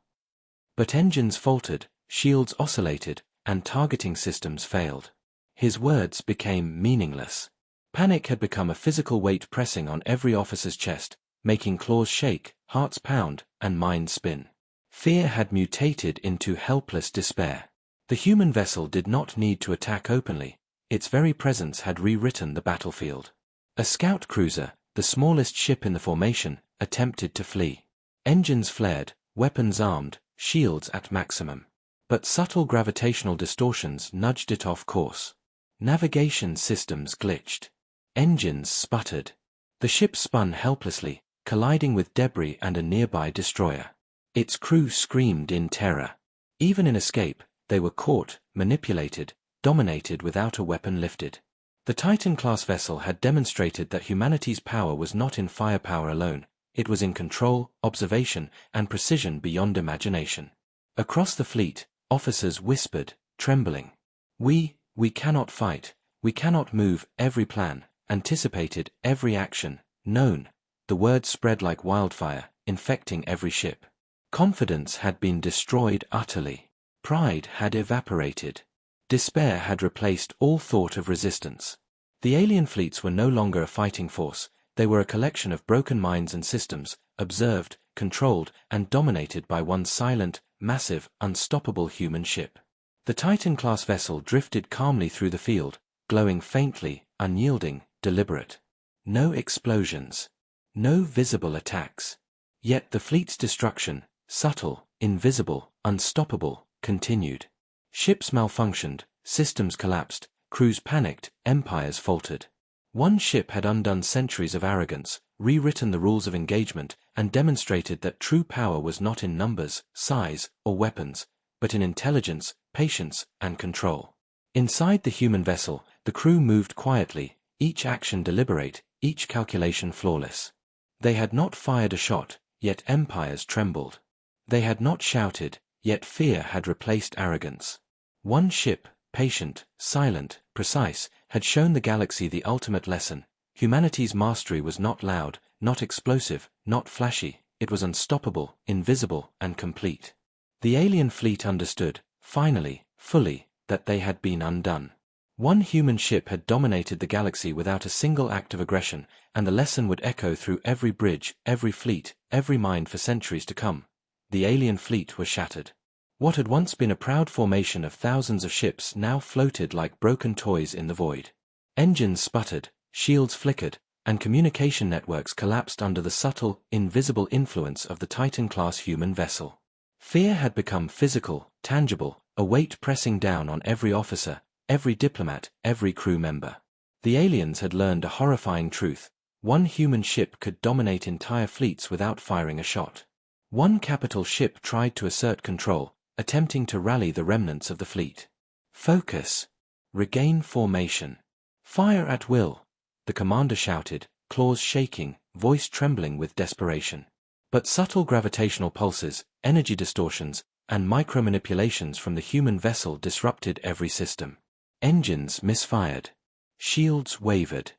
Speaker 1: But engines faltered, shields oscillated, and targeting systems failed. His words became meaningless. Panic had become a physical weight pressing on every officer's chest, making claws shake, hearts pound, and minds spin. Fear had mutated into helpless despair. The human vessel did not need to attack openly. Its very presence had rewritten the battlefield. A scout cruiser, the smallest ship in the formation, attempted to flee. Engines flared, weapons armed, shields at maximum. But subtle gravitational distortions nudged it off course. Navigation systems glitched. Engines sputtered. The ship spun helplessly, colliding with debris and a nearby destroyer. Its crew screamed in terror. Even in escape, they were caught, manipulated, dominated without a weapon lifted. The Titan-class vessel had demonstrated that humanity's power was not in firepower alone, it was in control, observation, and precision beyond imagination. Across the fleet, officers whispered, trembling. We cannot fight, we cannot move every plan, anticipated every action, known. The word spread like wildfire, infecting every ship. Confidence had been destroyed utterly. Pride had evaporated. Despair had replaced all thought of resistance. The alien fleets were no longer a fighting force, they were a collection of broken minds and systems, observed, controlled, and dominated by one silent, massive, unstoppable human ship. The Titan-class vessel drifted calmly through the field, glowing faintly, unyielding, deliberate. No explosions. No visible attacks. Yet the fleet's destruction, subtle, invisible, unstoppable, continued. Ships malfunctioned, systems collapsed, crews panicked, empires faltered. One ship had undone centuries of arrogance, rewritten the rules of engagement, and demonstrated that true power was not in numbers, size, or weapons, but in intelligence, patience, and control. Inside the human vessel, the crew moved quietly, each action deliberate, each calculation flawless. They had not fired a shot, yet empires trembled. They had not shouted, yet fear had replaced arrogance. One ship, patient, silent, precise, had shown the galaxy the ultimate lesson. Humanity's mastery was not loud, not explosive, not flashy, it was unstoppable, invisible, and complete. The alien fleet understood, finally, fully, that they had been undone. One human ship had dominated the galaxy without a single act of aggression, and the lesson would echo through every bridge, every fleet, every mind for centuries to come. The alien fleet was shattered. What had once been a proud formation of thousands of ships now floated like broken toys in the void. Engines sputtered, shields flickered, and communication networks collapsed under the subtle, invisible influence of the Titan-class human vessel. Fear had become physical, tangible, a weight pressing down on every officer, every diplomat, every crew member. The aliens had learned a horrifying truth. One human ship could dominate entire fleets without firing a shot. One capital ship tried to assert control, attempting to rally the remnants of the fleet. Focus. Regain formation. Fire at will, the commander shouted, claws shaking, voice trembling with desperation. But subtle gravitational pulses, energy distortions, and micromanipulations from the human vessel disrupted every system. Engines misfired. Shields wavered.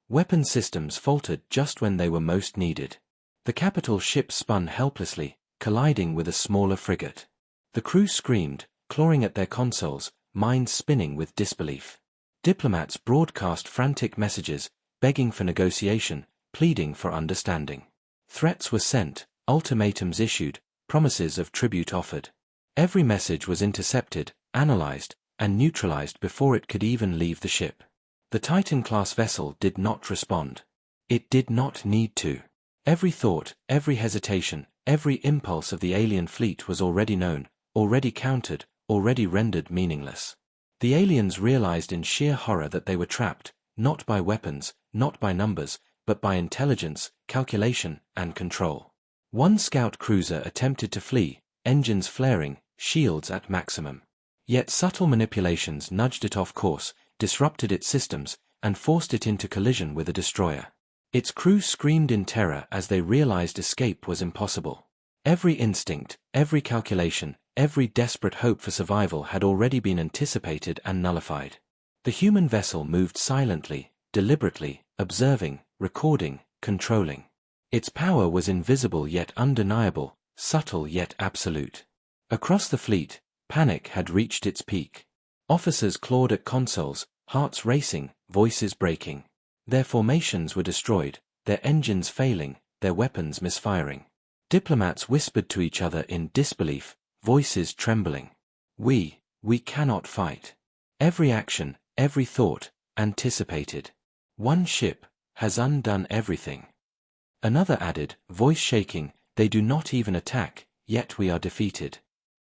Speaker 1: Weapon systems faltered just when they were most needed. The capital ship spun helplessly, colliding with a smaller frigate. The crew screamed, clawing at their consoles, minds spinning with disbelief. Diplomats broadcast frantic messages, begging for negotiation, pleading for understanding. Threats were sent, ultimatums issued, promises of tribute offered. Every message was intercepted, analyzed, and neutralized before it could even leave the ship. The Titan-class vessel did not respond. It did not need to. Every thought, every hesitation, every impulse of the alien fleet was already known, already countered, already rendered meaningless. The aliens realized in sheer horror that they were trapped, not by weapons, not by numbers, but by intelligence, calculation, and control. One scout cruiser attempted to flee, engines flaring, shields at maximum. Yet subtle manipulations nudged it off course, disrupted its systems, and forced it into collision with a destroyer. Its crew screamed in terror as they realized escape was impossible. Every instinct, every calculation, every desperate hope for survival had already been anticipated and nullified. The human vessel moved silently, deliberately, observing, recording, controlling. Its power was invisible yet undeniable, subtle yet absolute. Across the fleet, panic had reached its peak. Officers clawed at consoles, hearts racing, voices breaking. Their formations were destroyed, their engines failing, their weapons misfiring. Diplomats whispered to each other in disbelief, voices trembling. We cannot fight. Every action, every thought, anticipated. One ship has undone everything. Another added, voice shaking, they do not even attack, yet we are defeated.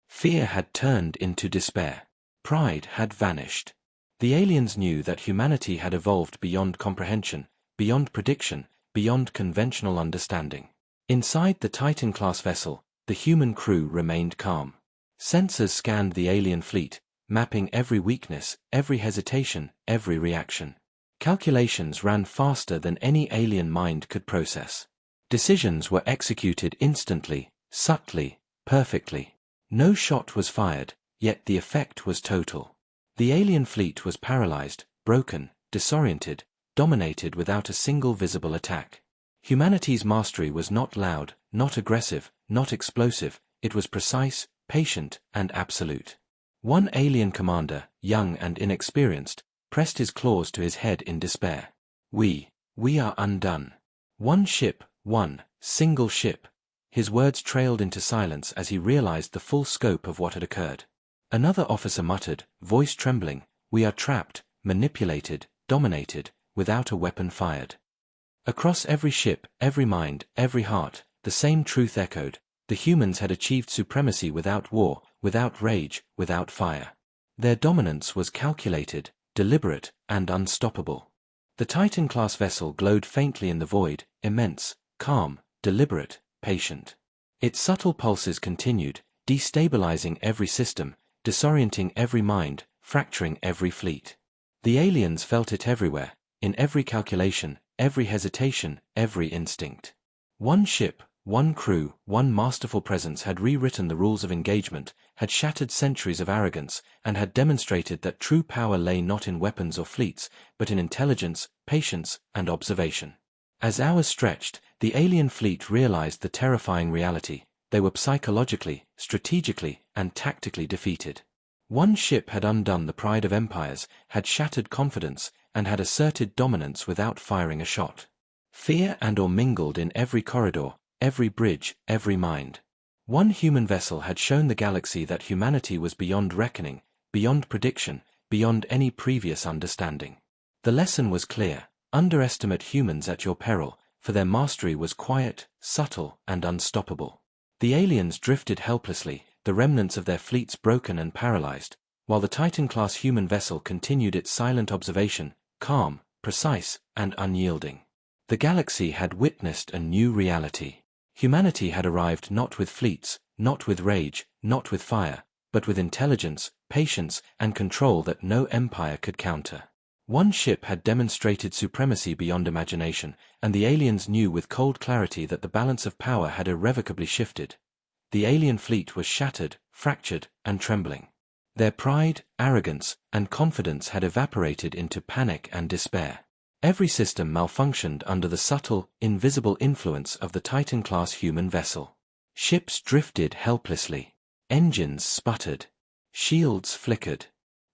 Speaker 1: Fear had turned into despair. Pride had vanished. The aliens knew that humanity had evolved beyond comprehension, beyond prediction, beyond conventional understanding. Inside the Titan-class vessel, the human crew remained calm. Sensors scanned the alien fleet, mapping every weakness, every hesitation, every reaction. Calculations ran faster than any alien mind could process. Decisions were executed instantly, subtly, perfectly. No shot was fired, yet the effect was total. The alien fleet was paralyzed, broken, disoriented, dominated without a single visible attack. Humanity's mastery was not loud, not aggressive, not explosive, it was precise, patient, and absolute. One alien commander, young and inexperienced, pressed his claws to his head in despair. We are undone. One ship, one single ship. His words trailed into silence as he realized the full scope of what had occurred. Another officer muttered, voice trembling, we are trapped, manipulated, dominated, without a weapon fired. Across every ship, every mind, every heart, the same truth echoed. The humans had achieved supremacy without war, without rage, without fire. Their dominance was calculated, deliberate, and unstoppable. The Titan-class vessel glowed faintly in the void, immense, calm, deliberate, patient. Its subtle pulses continued, destabilizing every system, disorienting every mind, fracturing every fleet. The aliens felt it everywhere, in every calculation, every hesitation, every instinct. One ship, one crew, one masterful presence had rewritten the rules of engagement, had shattered centuries of arrogance, and had demonstrated that true power lay not in weapons or fleets, but in intelligence, patience, and observation. As hours stretched, the alien fleet realized the terrifying reality. They were psychologically, strategically, and tactically defeated. One ship had undone the pride of empires, had shattered confidence, and had asserted dominance without firing a shot. Fear and awe mingled in every corridor, every bridge, every mind. One human vessel had shown the galaxy that humanity was beyond reckoning, beyond prediction, beyond any previous understanding. The lesson was clear: underestimate humans at your peril, for their mastery was quiet, subtle, and unstoppable. The aliens drifted helplessly, the remnants of their fleets broken and paralyzed, while the Titan-class human vessel continued its silent observation, calm, precise, and unyielding. The galaxy had witnessed a new reality. Humanity had arrived not with fleets, not with rage, not with fire, but with intelligence, patience, and control that no empire could counter. One ship had demonstrated supremacy beyond imagination, and the aliens knew with cold clarity that the balance of power had irrevocably shifted. The alien fleet was shattered, fractured, and trembling. Their pride, arrogance, and confidence had evaporated into panic and despair. Every system malfunctioned under the subtle, invisible influence of the Titan-class human vessel. Ships drifted helplessly. Engines sputtered. Shields flickered.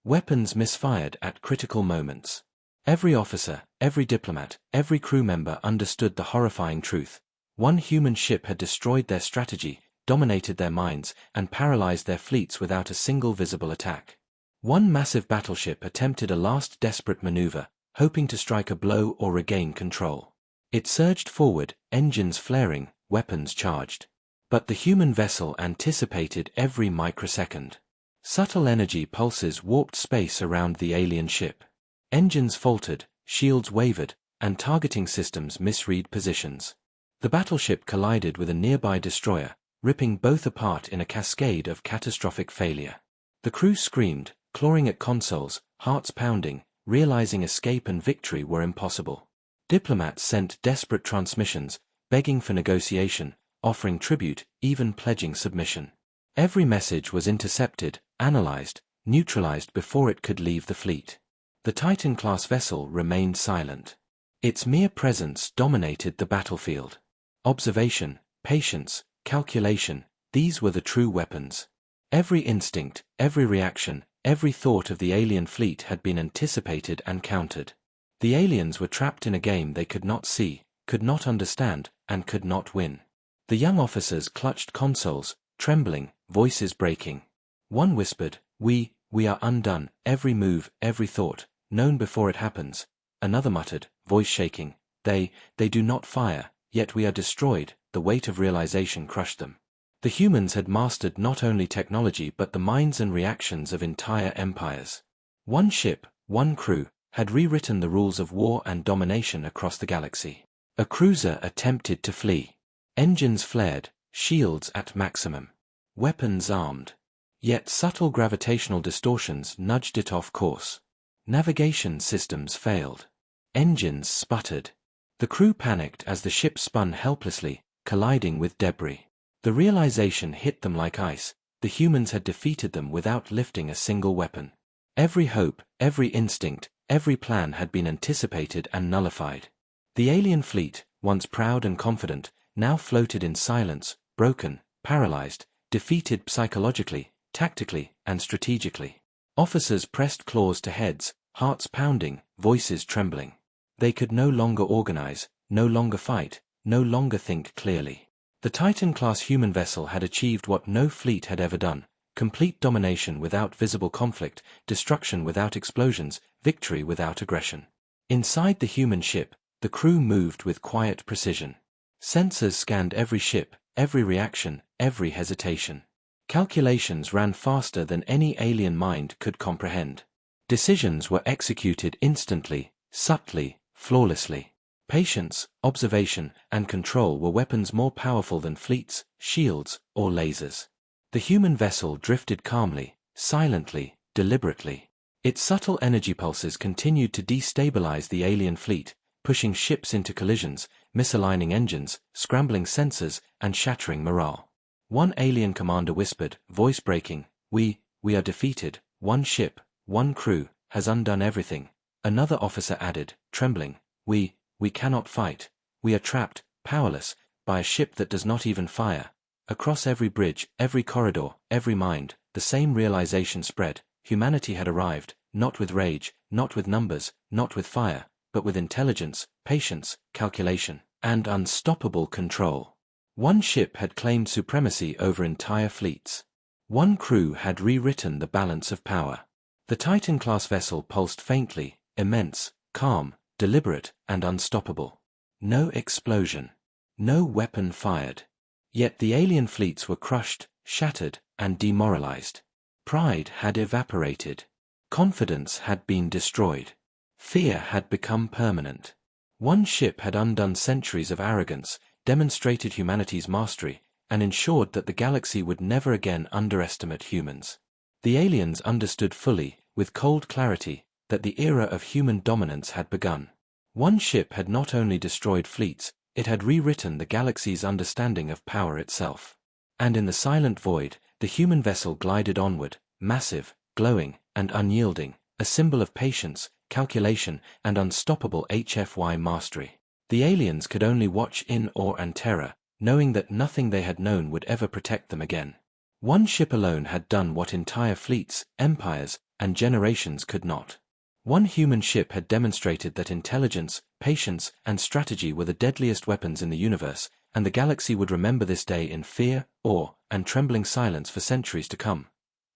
Speaker 1: Weapons misfired at critical moments. Every officer, every diplomat, every crew member understood the horrifying truth. One human ship had destroyed their strategy, dominated their minds, and paralyzed their fleets without a single visible attack. One massive battleship attempted a last desperate maneuver, hoping to strike a blow or regain control. It surged forward, engines flaring, weapons charged. But the human vessel anticipated every microsecond. Subtle energy pulses warped space around the alien ship. Engines faltered, shields wavered, and targeting systems misread positions. The battleship collided with a nearby destroyer, ripping both apart in a cascade of catastrophic failure. The crew screamed, clawing at consoles, hearts pounding, realizing escape and victory were impossible. Diplomats sent desperate transmissions, begging for negotiation, offering tribute, even pledging submission. Every message was intercepted, analyzed, neutralized before it could leave the fleet. The Titan-class vessel remained silent. Its mere presence dominated the battlefield. Observation, patience, calculation, these were the true weapons. Every instinct, every reaction, every thought of the alien fleet had been anticipated and countered. The aliens were trapped in a game they could not see, could not understand, and could not win. The young officers clutched consoles, trembling, voices breaking. One whispered, We are undone, every move, every thought, known before it happens. Another muttered, voice shaking, They do not fire, yet we are destroyed. The weight of realization crushed them. The humans had mastered not only technology but the minds and reactions of entire empires. One ship, one crew, had rewritten the rules of war and domination across the galaxy. A cruiser attempted to flee. Engines flared, shields at maximum. Weapons armed. Yet subtle gravitational distortions nudged it off course. Navigation systems failed. Engines sputtered. The crew panicked as the ship spun helplessly, colliding with debris. The realization hit them like ice: the humans had defeated them without lifting a single weapon. Every hope, every instinct, every plan had been anticipated and nullified. The alien fleet, once proud and confident, now floated in silence, broken, paralyzed, defeated psychologically, tactically, and strategically. Officers pressed claws to heads, hearts pounding, voices trembling. They could no longer organize, no longer fight, no longer think clearly. The Titan-class human vessel had achieved what no fleet had ever done: complete domination without visible conflict, destruction without explosions, victory without aggression. Inside the human ship, the crew moved with quiet precision. Sensors scanned every ship, every reaction, every hesitation. Calculations ran faster than any alien mind could comprehend. Decisions were executed instantly, subtly, flawlessly. Patience, observation, and control were weapons more powerful than fleets, shields, or lasers. The human vessel drifted calmly, silently, deliberately. Its subtle energy pulses continued to destabilize the alien fleet, pushing ships into collisions, misaligning engines, scrambling sensors, and shattering morale. One alien commander whispered, voice breaking, We are defeated. One ship, one crew, has undone everything." Another officer added, trembling, We cannot fight. We are trapped, powerless, by a ship that does not even fire." Across every bridge, every corridor, every mind, the same realization spread: humanity had arrived, not with rage, not with numbers, not with fire, but with intelligence, patience, calculation, and unstoppable control. One ship had claimed supremacy over entire fleets. One crew had rewritten the balance of power. The Titan-class vessel pulsed faintly, immense, calm, deliberate, and unstoppable. No explosion. No weapon fired. Yet the alien fleets were crushed, shattered, and demoralized. Pride had evaporated. Confidence had been destroyed. Fear had become permanent. One ship had undone centuries of arrogance, demonstrated humanity's mastery, and ensured that the galaxy would never again underestimate humans. The aliens understood fully, with cold clarity, that the era of human dominance had begun. One ship had not only destroyed fleets, it had rewritten the galaxy's understanding of power itself. And in the silent void, the human vessel glided onward, massive, glowing, and unyielding, a symbol of patience, calculation, and unstoppable HFY mastery. The aliens could only watch in awe and terror, knowing that nothing they had known would ever protect them again. One ship alone had done what entire fleets, empires, and generations could not. One human ship had demonstrated that intelligence, patience, and strategy were the deadliest weapons in the universe, and the galaxy would remember this day in fear, awe, and trembling silence for centuries to come.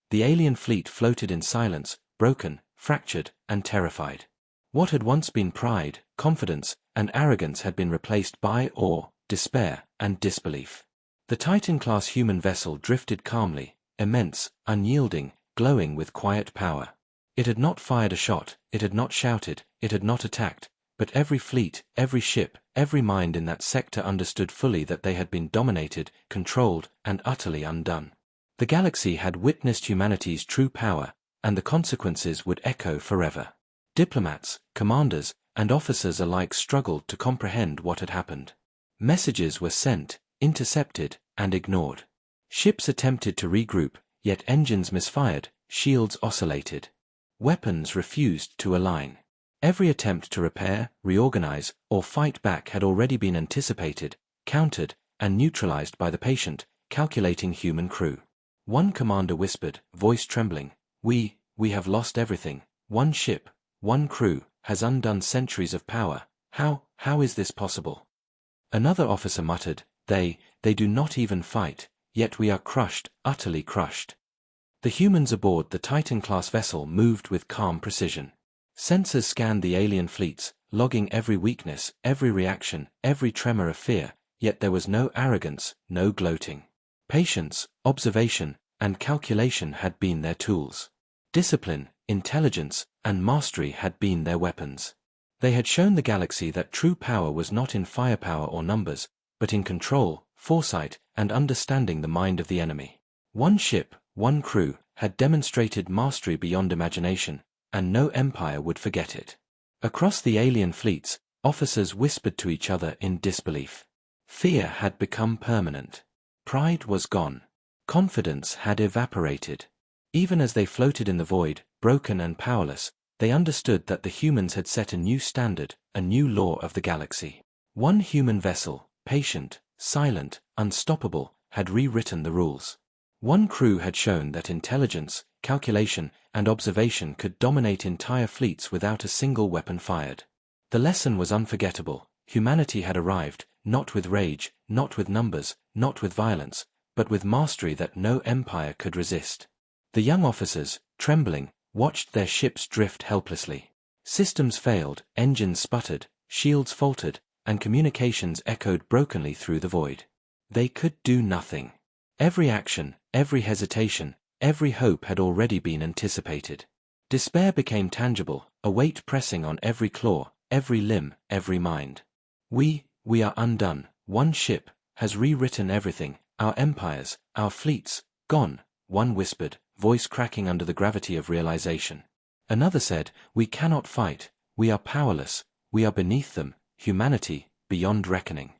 Speaker 1: The alien fleet floated in silence, broken, fractured, and terrified. What had once been pride, confidence, and arrogance had been replaced by awe, despair, and disbelief. The Titan-class human vessel drifted calmly, immense, unyielding, glowing with quiet power. It had not fired a shot, it had not shouted, it had not attacked, but every fleet, every ship, every mind in that sector understood fully that they had been dominated, controlled, and utterly undone. The galaxy had witnessed humanity's true power, and the consequences would echo forever. Diplomats, commanders, and officers alike struggled to comprehend what had happened. Messages were sent, intercepted, and ignored. Ships attempted to regroup, yet engines misfired, shields oscillated. Weapons refused to align. Every attempt to repair, reorganize, or fight back had already been anticipated, countered, and neutralized by the patient, calculating human crew. One commander whispered, voice trembling, We have lost everything. One ship, one crew, has undone centuries of power. How is this possible?" Another officer muttered, They do not even fight, yet we are crushed, utterly crushed." The humans aboard the Titan-class vessel moved with calm precision. Sensors scanned the alien fleets, logging every weakness, every reaction, every tremor of fear, yet there was no arrogance, no gloating. Patience, observation, and calculation had been their tools. Discipline, intelligence, and mastery had been their weapons. They had shown the galaxy that true power was not in firepower or numbers, but in control, foresight, and understanding the mind of the enemy. One ship, one crew, had demonstrated mastery beyond imagination, and no empire would forget it. Across the alien fleets, officers whispered to each other in disbelief. Fear had become permanent. Pride was gone. Confidence had evaporated. Even as they floated in the void, broken and powerless, they understood that the humans had set a new standard, a new law of the galaxy. One human vessel, patient, silent, unstoppable, had rewritten the rules. One crew had shown that intelligence, calculation, and observation could dominate entire fleets without a single weapon fired. The lesson was unforgettable. Humanity had arrived, not with rage, not with numbers, not with violence, but with mastery that no empire could resist. The young officers, trembling, watched their ships drift helplessly. Systems failed, engines sputtered, shields faltered, and communications echoed brokenly through the void. They could do nothing. Every action, every hesitation, every hope had already been anticipated. Despair became tangible, a weight pressing on every claw, every limb, every mind. We are undone. One ship has rewritten everything, our empires, our fleets, gone, one whispered, voice cracking under the gravity of realization. Another said, we cannot fight, we are powerless, we are beneath them, humanity, beyond reckoning.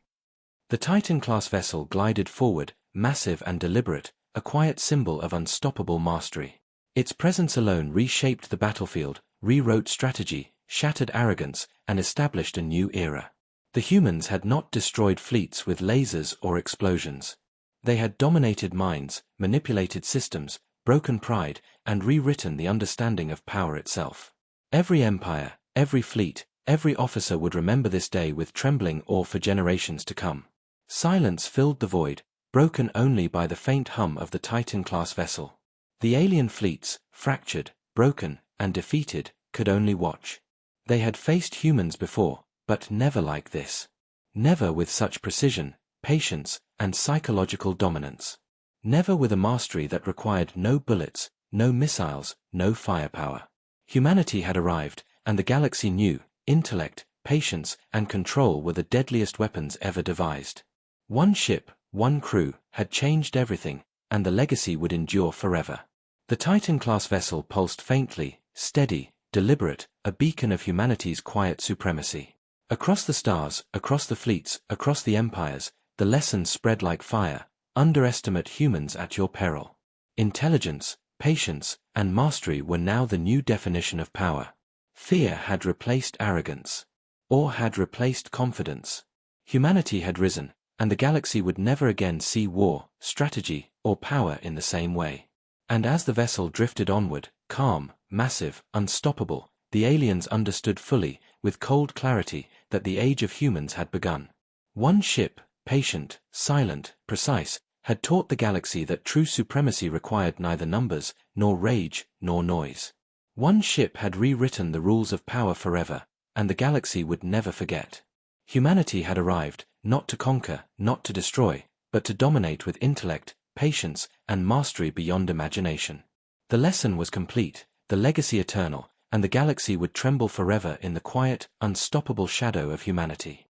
Speaker 1: The Titan-class vessel glided forward, massive and deliberate, a quiet symbol of unstoppable mastery. Its presence alone reshaped the battlefield, rewrote strategy, shattered arrogance, and established a new era. The humans had not destroyed fleets with lasers or explosions. They had dominated minds, manipulated systems, broken pride, and rewritten the understanding of power itself. Every empire, every fleet, every officer would remember this day with trembling awe for generations to come. Silence filled the void, broken only by the faint hum of the Titan-class vessel. The alien fleets, fractured, broken, and defeated, could only watch. They had faced humans before, but never like this. Never with such precision, patience, and psychological dominance. Never with a mastery that required no bullets, no missiles, no firepower. Humanity had arrived, and the galaxy knew, intellect, patience, and control were the deadliest weapons ever devised. One ship, one crew, had changed everything, and the legacy would endure forever. The Titan-class vessel pulsed faintly, steady, deliberate, a beacon of humanity's quiet supremacy. Across the stars, across the fleets, across the empires, the lesson spread like fire: underestimate humans at your peril. Intelligence, patience, and mastery were now the new definition of power. Fear had replaced arrogance. Awe had replaced confidence. Humanity had risen, and the galaxy would never again see war, strategy, or power in the same way. And as the vessel drifted onward, calm, massive, unstoppable, the aliens understood fully, with cold clarity, that the age of humans had begun. One ship, patient, silent, precise, had taught the galaxy that true supremacy required neither numbers, nor rage, nor noise. One ship had rewritten the rules of power forever, and the galaxy would never forget. Humanity had arrived, not to conquer, not to destroy, but to dominate with intellect, patience, and mastery beyond imagination. The lesson was complete, the legacy eternal, and the galaxy would tremble forever in the quiet, unstoppable shadow of humanity.